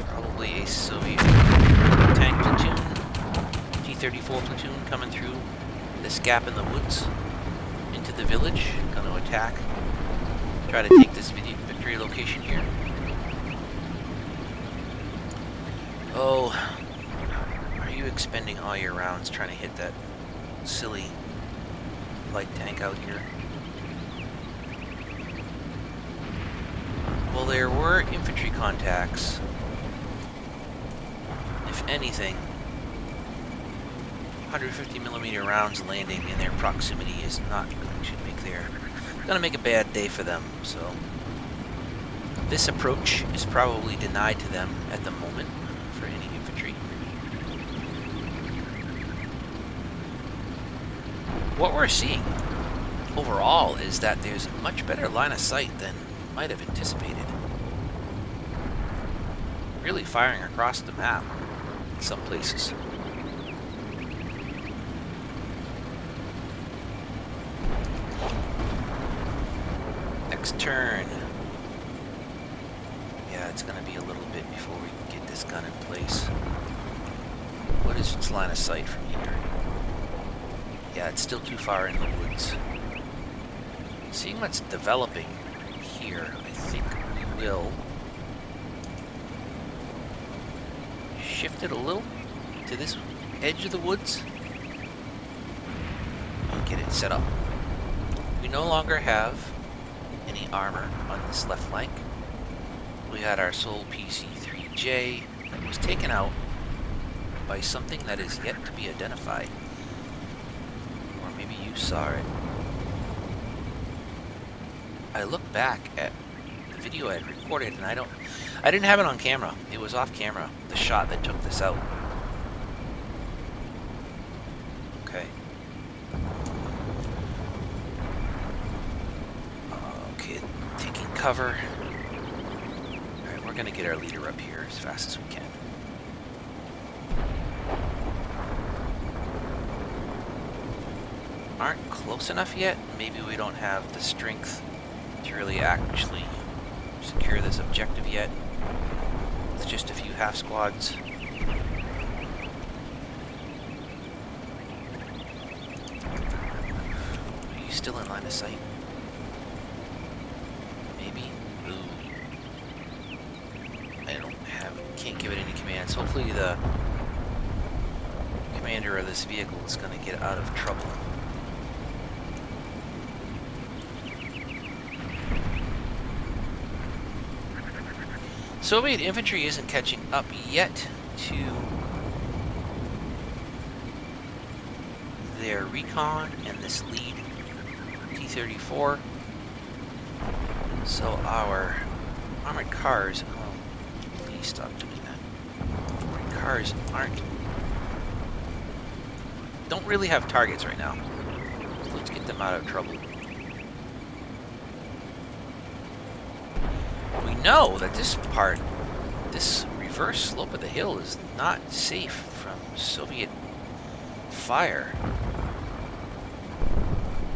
Probably a Soviet tank platoon, T-34 platoon coming through this gap in the woods into the village. Going to attack. Try to take this victory location here. Oh, are you expending all your rounds trying to hit that silly light tank out here? Well, there were infantry contacts. If anything, 150mm rounds landing in their proximity is not going to make a bad day for them. So this approach is probably denied to them at the moment for any infantry. What we're seeing overall is that there's a much better line of sight than might have anticipated. Really firing across the map in some places. Next turn. Yeah, it's going to be a little bit before we can get this gun in place. What is its line of sight from here? Yeah, it's still too far in the woods. Seeing what's developing here, I think we will shift it a little to this edge of the woods and get it set up. We no longer have any armor on this left flank. We had our sole PC-3J that was taken out by something that is yet to be identified. Or maybe you saw it. I looked back at the video I had recorded and I didn't have it on camera. It was off camera, the shot that took this out. Okay. Okay, taking cover. Alright, we're gonna get our leader up here as fast as we can. Aren't close enough yet. Maybe we don't have the strength to really actually secure this objective yet. With just a few half squads. Are you still in line of sight? Maybe? Ooh. Can't give it any commands. Hopefully the commander of this vehicle is going to get out of trouble. Soviet infantry isn't catching up yet to their recon and this lead T-34. So our armored cars, oh, please stop doing that. Armored cars don't really have targets right now. So let's get them out of trouble. we know that this part, this reverse slope of the hill is not safe from Soviet fire.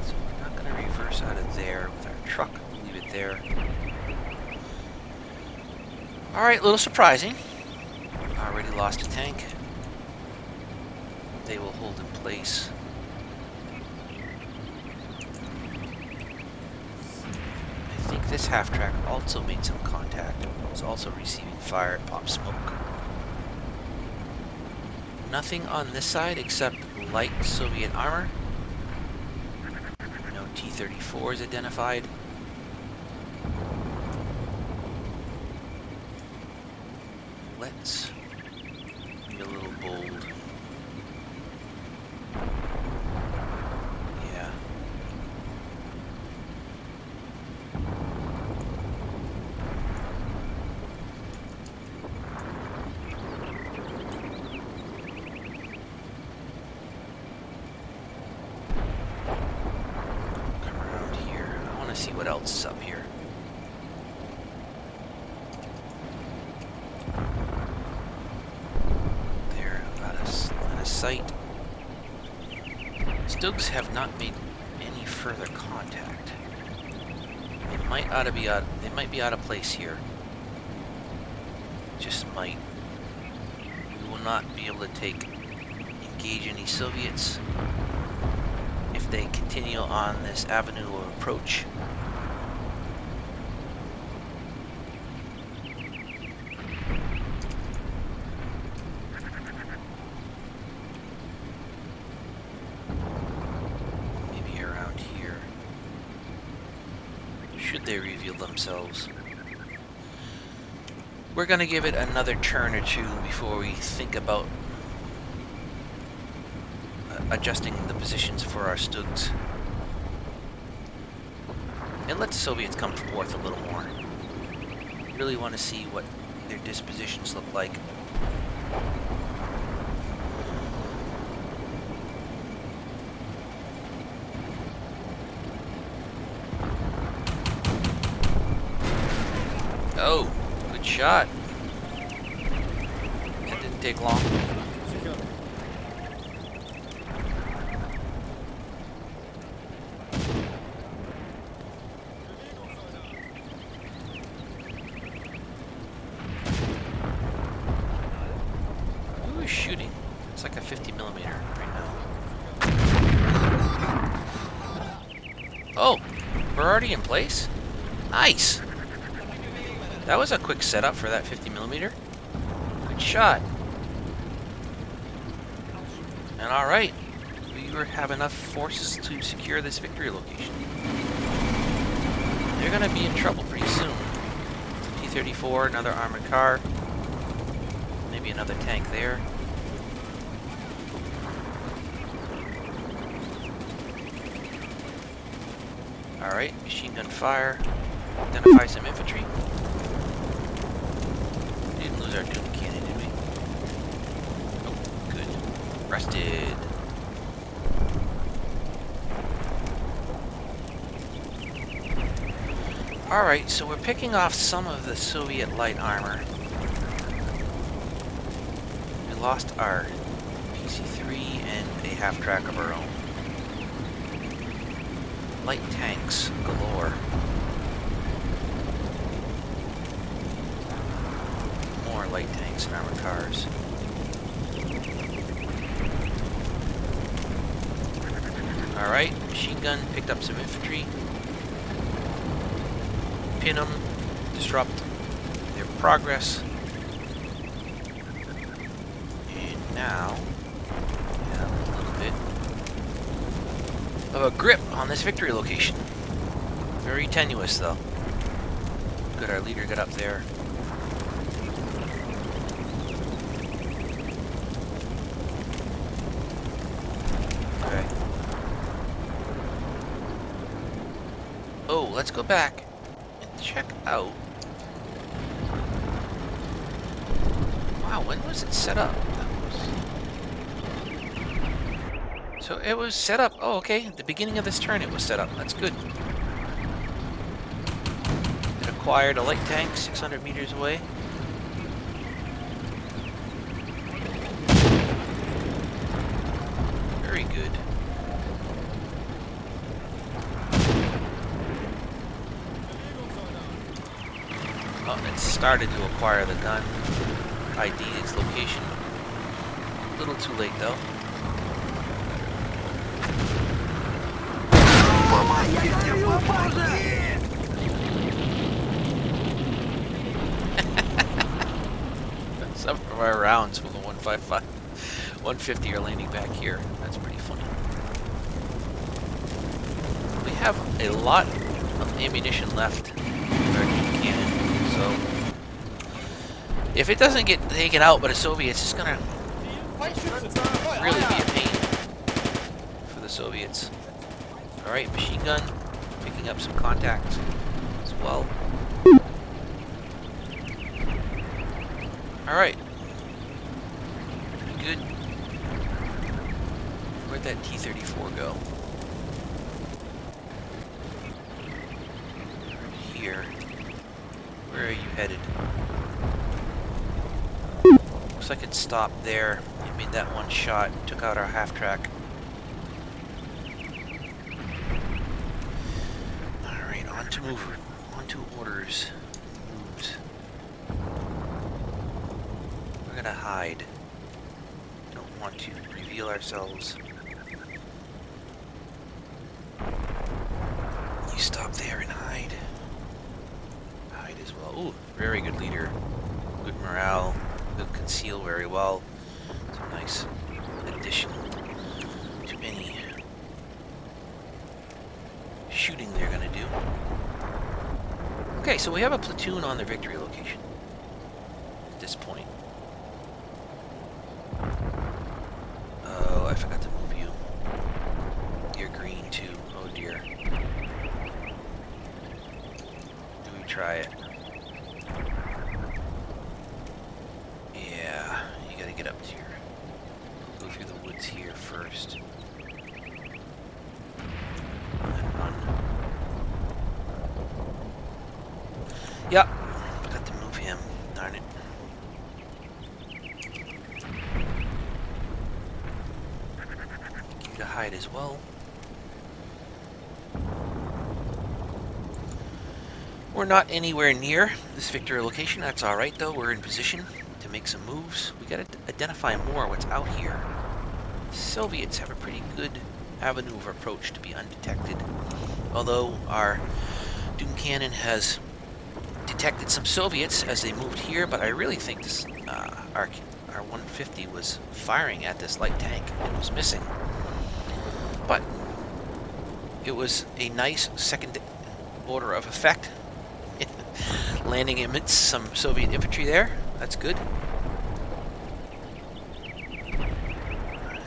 So we're not going to reverse out of there with our truck. We'll leave it there. Alright, a little surprising. Already lost a tank. They will hold in place. I think this half-track also made some contact. It was also receiving fire at pop smoke. Nothing on this side except light Soviet armor. No T-34s identified. Let's be a little bold. Yeah. Come around here. I want to see what else is up here. Sight. Stokes have not made any further contact. They might be out of place here. Just might. We will not be able to engage any Soviets if they continue on this avenue of approach. Should they reveal themselves. We're going to give it another turn or two before we think about adjusting the positions for our Stugs. And let the Soviets come forth a little more. Really want to see what their dispositions look like. Oh, good shot. That didn't take long. Who is shooting? It's like a 50mm right now. Oh, we're already in place? Nice! That was a quick setup for that 50mm. Good shot. And alright, we have enough forces to secure this victory location. They're going to be in trouble pretty soon. T-34, another armored car. Maybe another tank there. Alright, machine gun fire. Identify some infantry. Didn't lose our Doom cannon, did we? Oh, good. Rested. Alright, so we're picking off some of the Soviet light armor. We lost our PC-3 and a half-track of our own. Light tanks galore. More light tanks and armored cars. Alright, machine gun picked up some infantry. Pin them, disrupt their progress. And now, we have a little bit of a grip on this victory location. Very tenuous though. Good, our leader got up there. Okay. Oh, let's go back and check out. Wow, when was it set up? So it was set up. Oh, okay. At the beginning of this turn, it was set up. That's good. Bit of acquired a light tank 600 meters away. Very good. Oh, it started to acquire the gun. ID its location. A little too late though. Some of our rounds from the 155, 150 are landing back here. That's pretty funny. We have a lot of ammunition left with our cannon, so if it doesn't get taken out by the Soviets, it's gonna really be a pain for the Soviets. All right, machine gun picking up some contacts as well. All right, pretty good. Where'd that T-34 go? Here. Where are you headed? Looks like it stopped there. It made that one shot, took out our half track. Alright, on to move. On to orders. Moves. We're gonna hide. Don't want to reveal ourselves. You stop there and hide. Hide as well. Ooh, very good leader. Good morale. Good conceal very well. It's a nice addition to any shooting they're gonna do. Okay, so we have a platoon on the victory location at this point. Oh, I forgot to move you. You're green too. Oh dear. Do we try it? Yeah, you gotta get up to your... Go through the woods here first. And then run. Yep, forgot to move him. Darn it. You to hide as well. We're not anywhere near this victory location. That's alright though. We're in position to make some moves. We gotta identify more what's out here. Soviets have a pretty good avenue of approach to be undetected. Although our Doom Cannon has detected some Soviets as they moved here, but I really think this our 150 was firing at this light tank and was missing. But it was a nice second order of effect. Landing amidst some Soviet infantry there. That's good. And,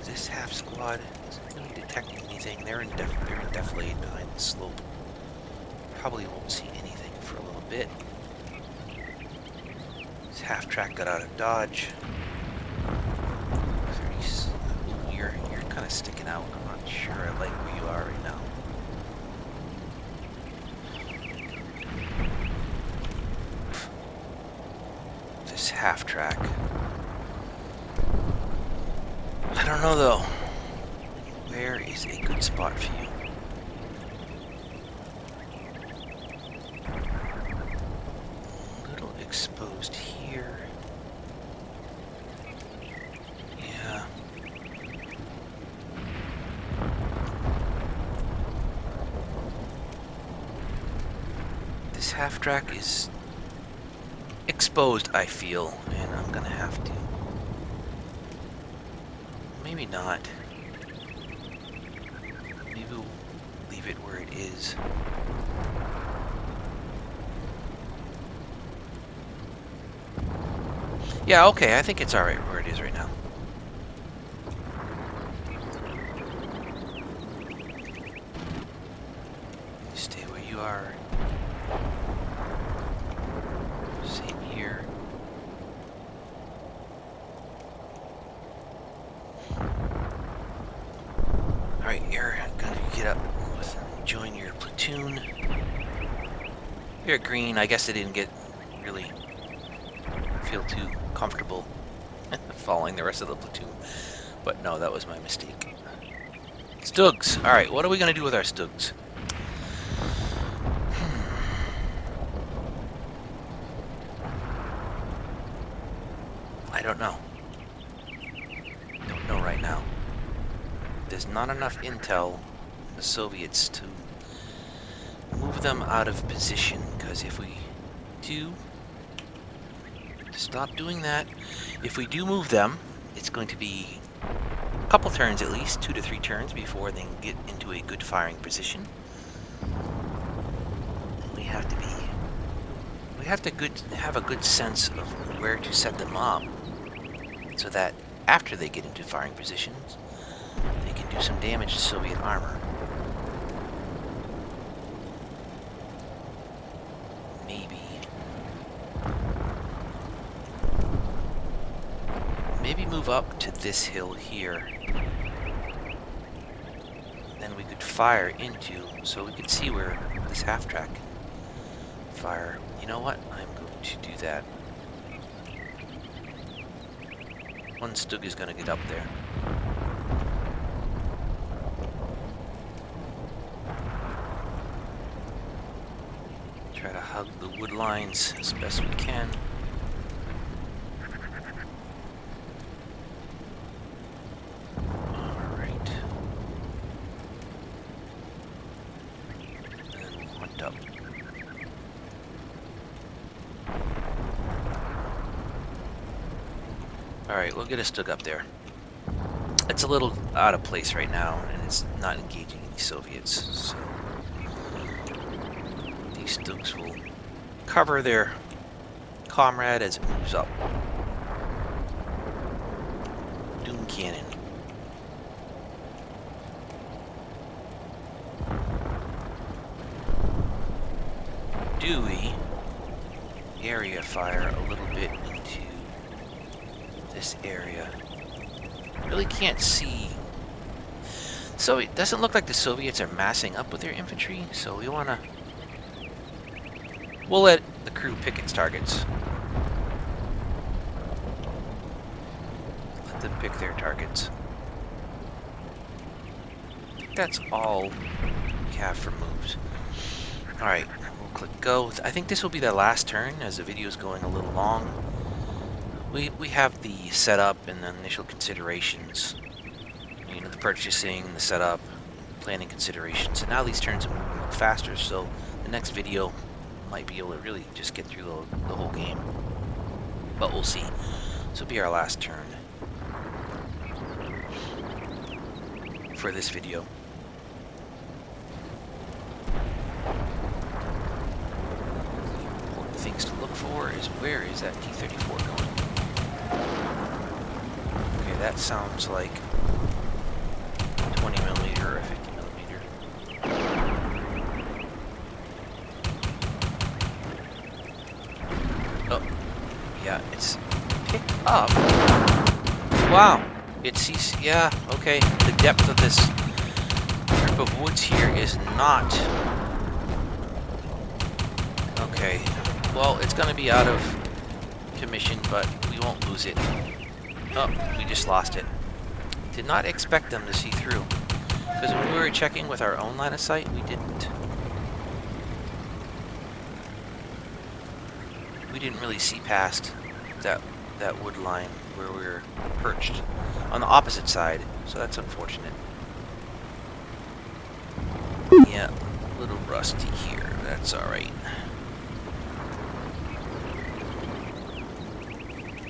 this half squad isn't really detecting anything. They're in defilade behind the slope. Probably won't see anything for a little bit. This half track got out of dodge. Ooh, you're kind of sticking out. I'm not sure I like where you are right now. This half track. I don't know though. Where is a good spot for you? A little exposed here. Yeah. This half track is exposed, I feel, and I'm gonna have to. Maybe not. Maybe we'll leave it where it is. Yeah, okay, I think it's alright where it is right now. Stay where you are. Same here. Alright, you're gonna get up, join your platoon. They're green. I guess they didn't get really feel too comfortable following the rest of the platoon. But no, that was my mistake. Stugs. All right, what are we going to do with our Stugs? I don't know. Don't know right now. There's not enough intel from the Soviets to move them out of position, because if we do stop doing that, if we do move them, it's going to be a couple turns at least, 2 to 3 turns before they can get into a good firing position. We have to have a good sense of where to set them up, so that after they get into firing positions, they can do some damage to Soviet armor. Maybe move up to this hill here. Then we could fire into, so we could see where this half-track fire. You know what? I'm going to do that. One Stug is going to get up there. Try to hug the wood lines as best we can. Alright. And then we'll hunt up. Alright, we'll get a Stug up there. It's a little out of place right now, and it's not engaging any Soviets, so these Stugs will cover their comrade as it moves up. Doom cannon. Dewey area fire a little bit into this area. Really can't see. So it doesn't look like the Soviets are massing up with their infantry, so we want to... We'll let the crew pick its targets. Let them pick their targets. I think that's all we have for moves. Alright, we'll click go. I think this will be the last turn, as the video is going a little long. We have the setup and the initial considerations. You know, the purchasing, the setup, planning considerations. And now these turns are moving faster, so the next video might be able to really just get through the whole game. But we'll see. This will be our last turn for this video. Important things to look for is, where is that T-34 going? Okay, that sounds like 20 millimeter or 50 millimeter. Oh, yeah, it's picked up. Wow, it sees, yeah, okay. The depth of this group of woods here is not. Okay, well, it's going to be out of commission, but we won't lose it. Oh, we just lost it. Did not expect them to see through, because when we were checking with our own line of sight, we didn't really see past that wood line where we were perched on the opposite side, so that's unfortunate. Yeah, a little rusty here, that's alright.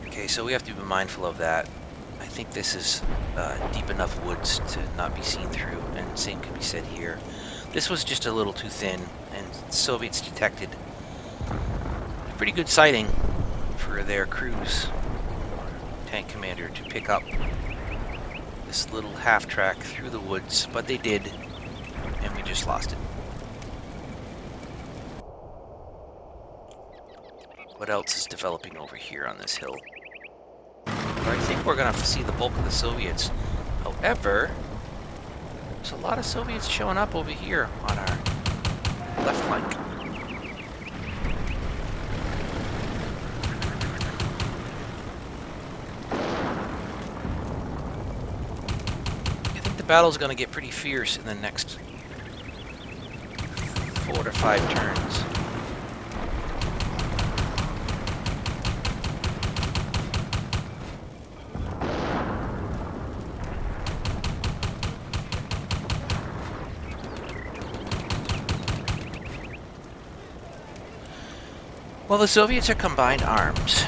Okay, so we have to be mindful of that. I think this is deep enough woods to not be seen through, and same can be said here. This was just a little too thin, and Soviets detected a pretty good sighting for their crews, tank commander, to pick up this little half-track through the woods, but they did, and we just lost it. What else is developing over here on this hill? I think we're going to see the bulk of the Soviets. However, there's a lot of Soviets showing up over here on our left flank. battle's going to get pretty fierce in the next 4 to 5 turns. Well, the Soviets are combined arms.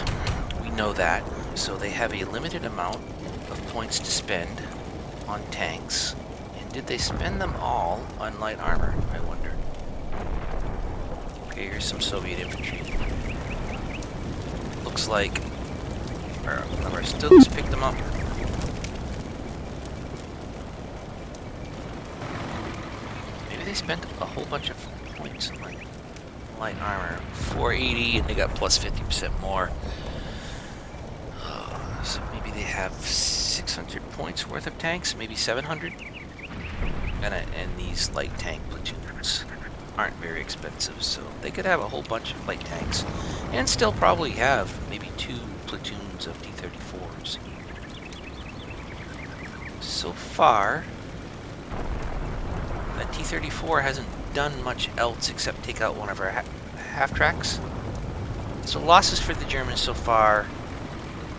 We know that. So they have a limited amount of points to spend on tanks. And did they spend them all on light armor, I wonder? Okay, here's some Soviet infantry. Looks like our Stugs picked them up. Maybe they spent a whole bunch of points on light armor. 480 and they got plus 50% more. So maybe they have 600 points worth of tanks, maybe 700. And these light tank platoons aren't very expensive, so they could have a whole bunch of light tanks and still probably have maybe 2 platoons of T-34s. So far, that T-34 hasn't done much else except take out one of our half-tracks. So losses for the Germans so far,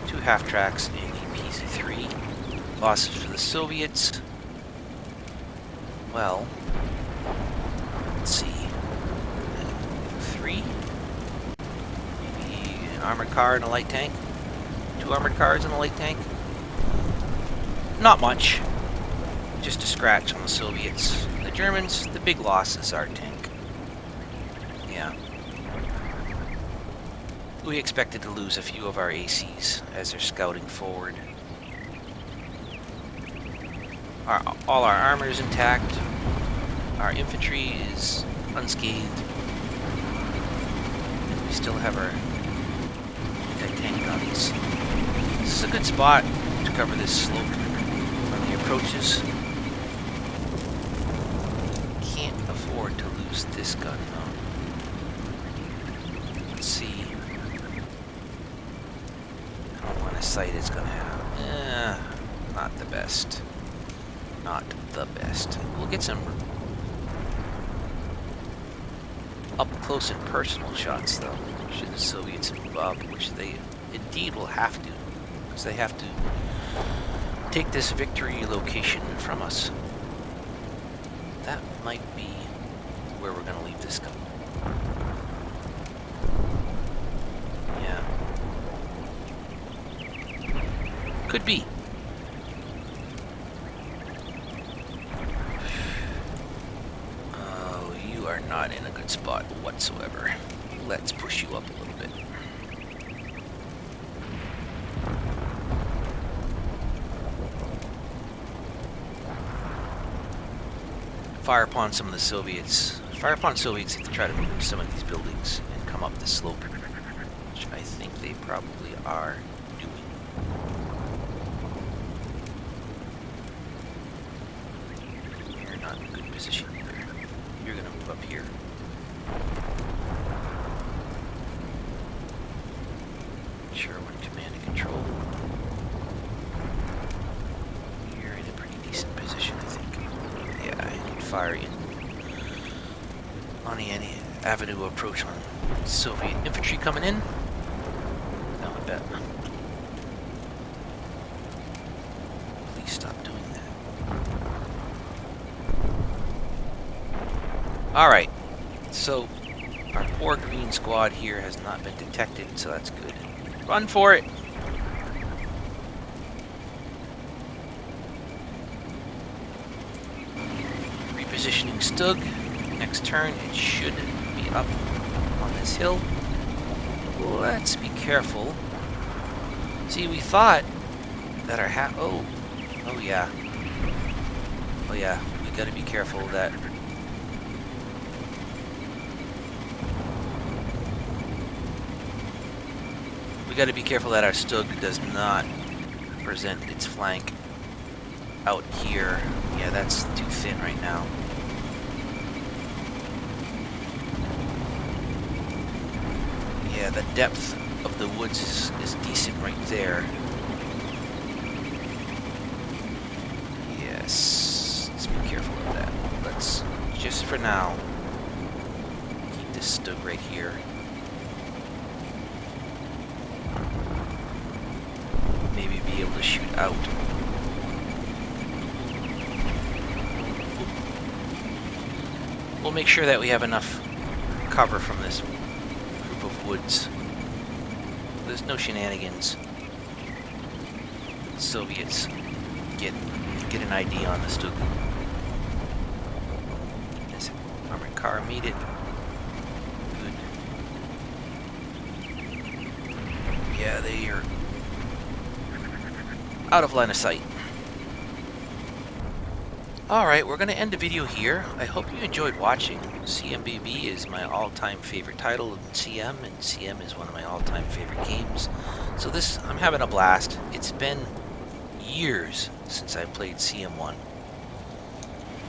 2 half-tracks and a PC-3. Losses for the Soviets, well, let's see, 3? Maybe an armored car and a light tank? 2 armored cars and a light tank? Not much. Just a scratch on the Soviets. The Germans, the big losses are tank. Yeah. We expected to lose a few of our ACs as they're scouting forward. All our armor is intact. Our infantry is unscathed. We still have our anti-tank guns. This is a good spot to cover this slope on the approaches. Can't afford to lose this gun though. Let's see how long a sight is gonna have. Not the best. Not the best. We'll get some up close and personal shots though, should the Soviets move up, which they indeed will have to, because they have to take this victory location from us. That might be where we're going to leave this gun. Yeah. Could be. Oh, you are not in a good spot whatsoever. Let's push you up a little bit. Fire upon some of the Soviets. Fire upon Soviets if they try to move into some of these buildings and come up the slope, which I think they probably are doing. You're not in a good position either. You're going to move up here. Sherwood command and control. You're in a pretty decent position, I think. Yeah, I can fire in on any avenue approach on Soviet infantry coming in. No, I bet. Please stop doing that. Alright, so our poor green squad here has not been detected, so that's good. Run for it! Repositioning Stug. Next turn, it should be up on this hill. Let's be careful. See, we thought that our oh yeah. Oh yeah, we gotta be careful that our Stug does not present its flank out here. Yeah, that's too thin right now. Yeah, the depth of the woods is decent right there. Yes. for now. Keep this stood right here. Maybe be able to shoot out. We'll make sure that we have enough cover from this group of woods. There's no shenanigans. Soviets get an ID on the Stuka. This armored car meet it. Good. Yeah, they are out of line of sight. Alright, we're going to end the video here. I hope you enjoyed watching. CMBB is my all-time favorite title in CM, and CM is one of my all-time favorite games. So I'm having a blast. It's been years since I played CM1.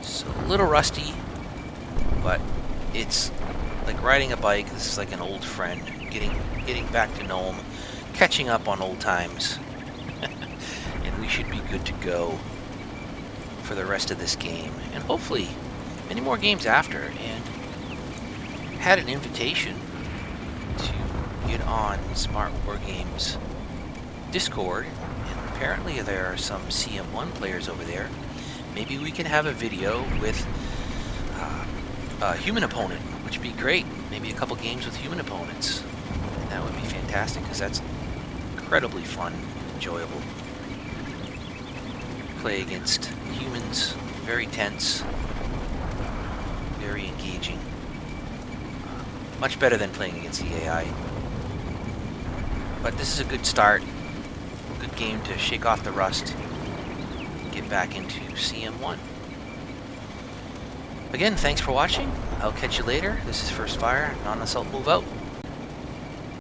So a little rusty, but it's like riding a bike. This is like an old friend, getting back to know him, catching up on old times. And we should be good to go for the rest of this game, and hopefully many more games after. And had an invitation to get on Smart War Games Discord, and apparently there are some CM1 players over there. Maybe we can have a video with a human opponent, which would be great. Maybe a couple games with human opponents. And that would be fantastic, because that's incredibly fun, enjoyable. Play against humans, very tense, very engaging. Much better than playing against the AI. But this is a good start, good game to shake off the rust, get back into CM1. Again, thanks for watching. I'll catch you later. This is First Fire, non-assault move out.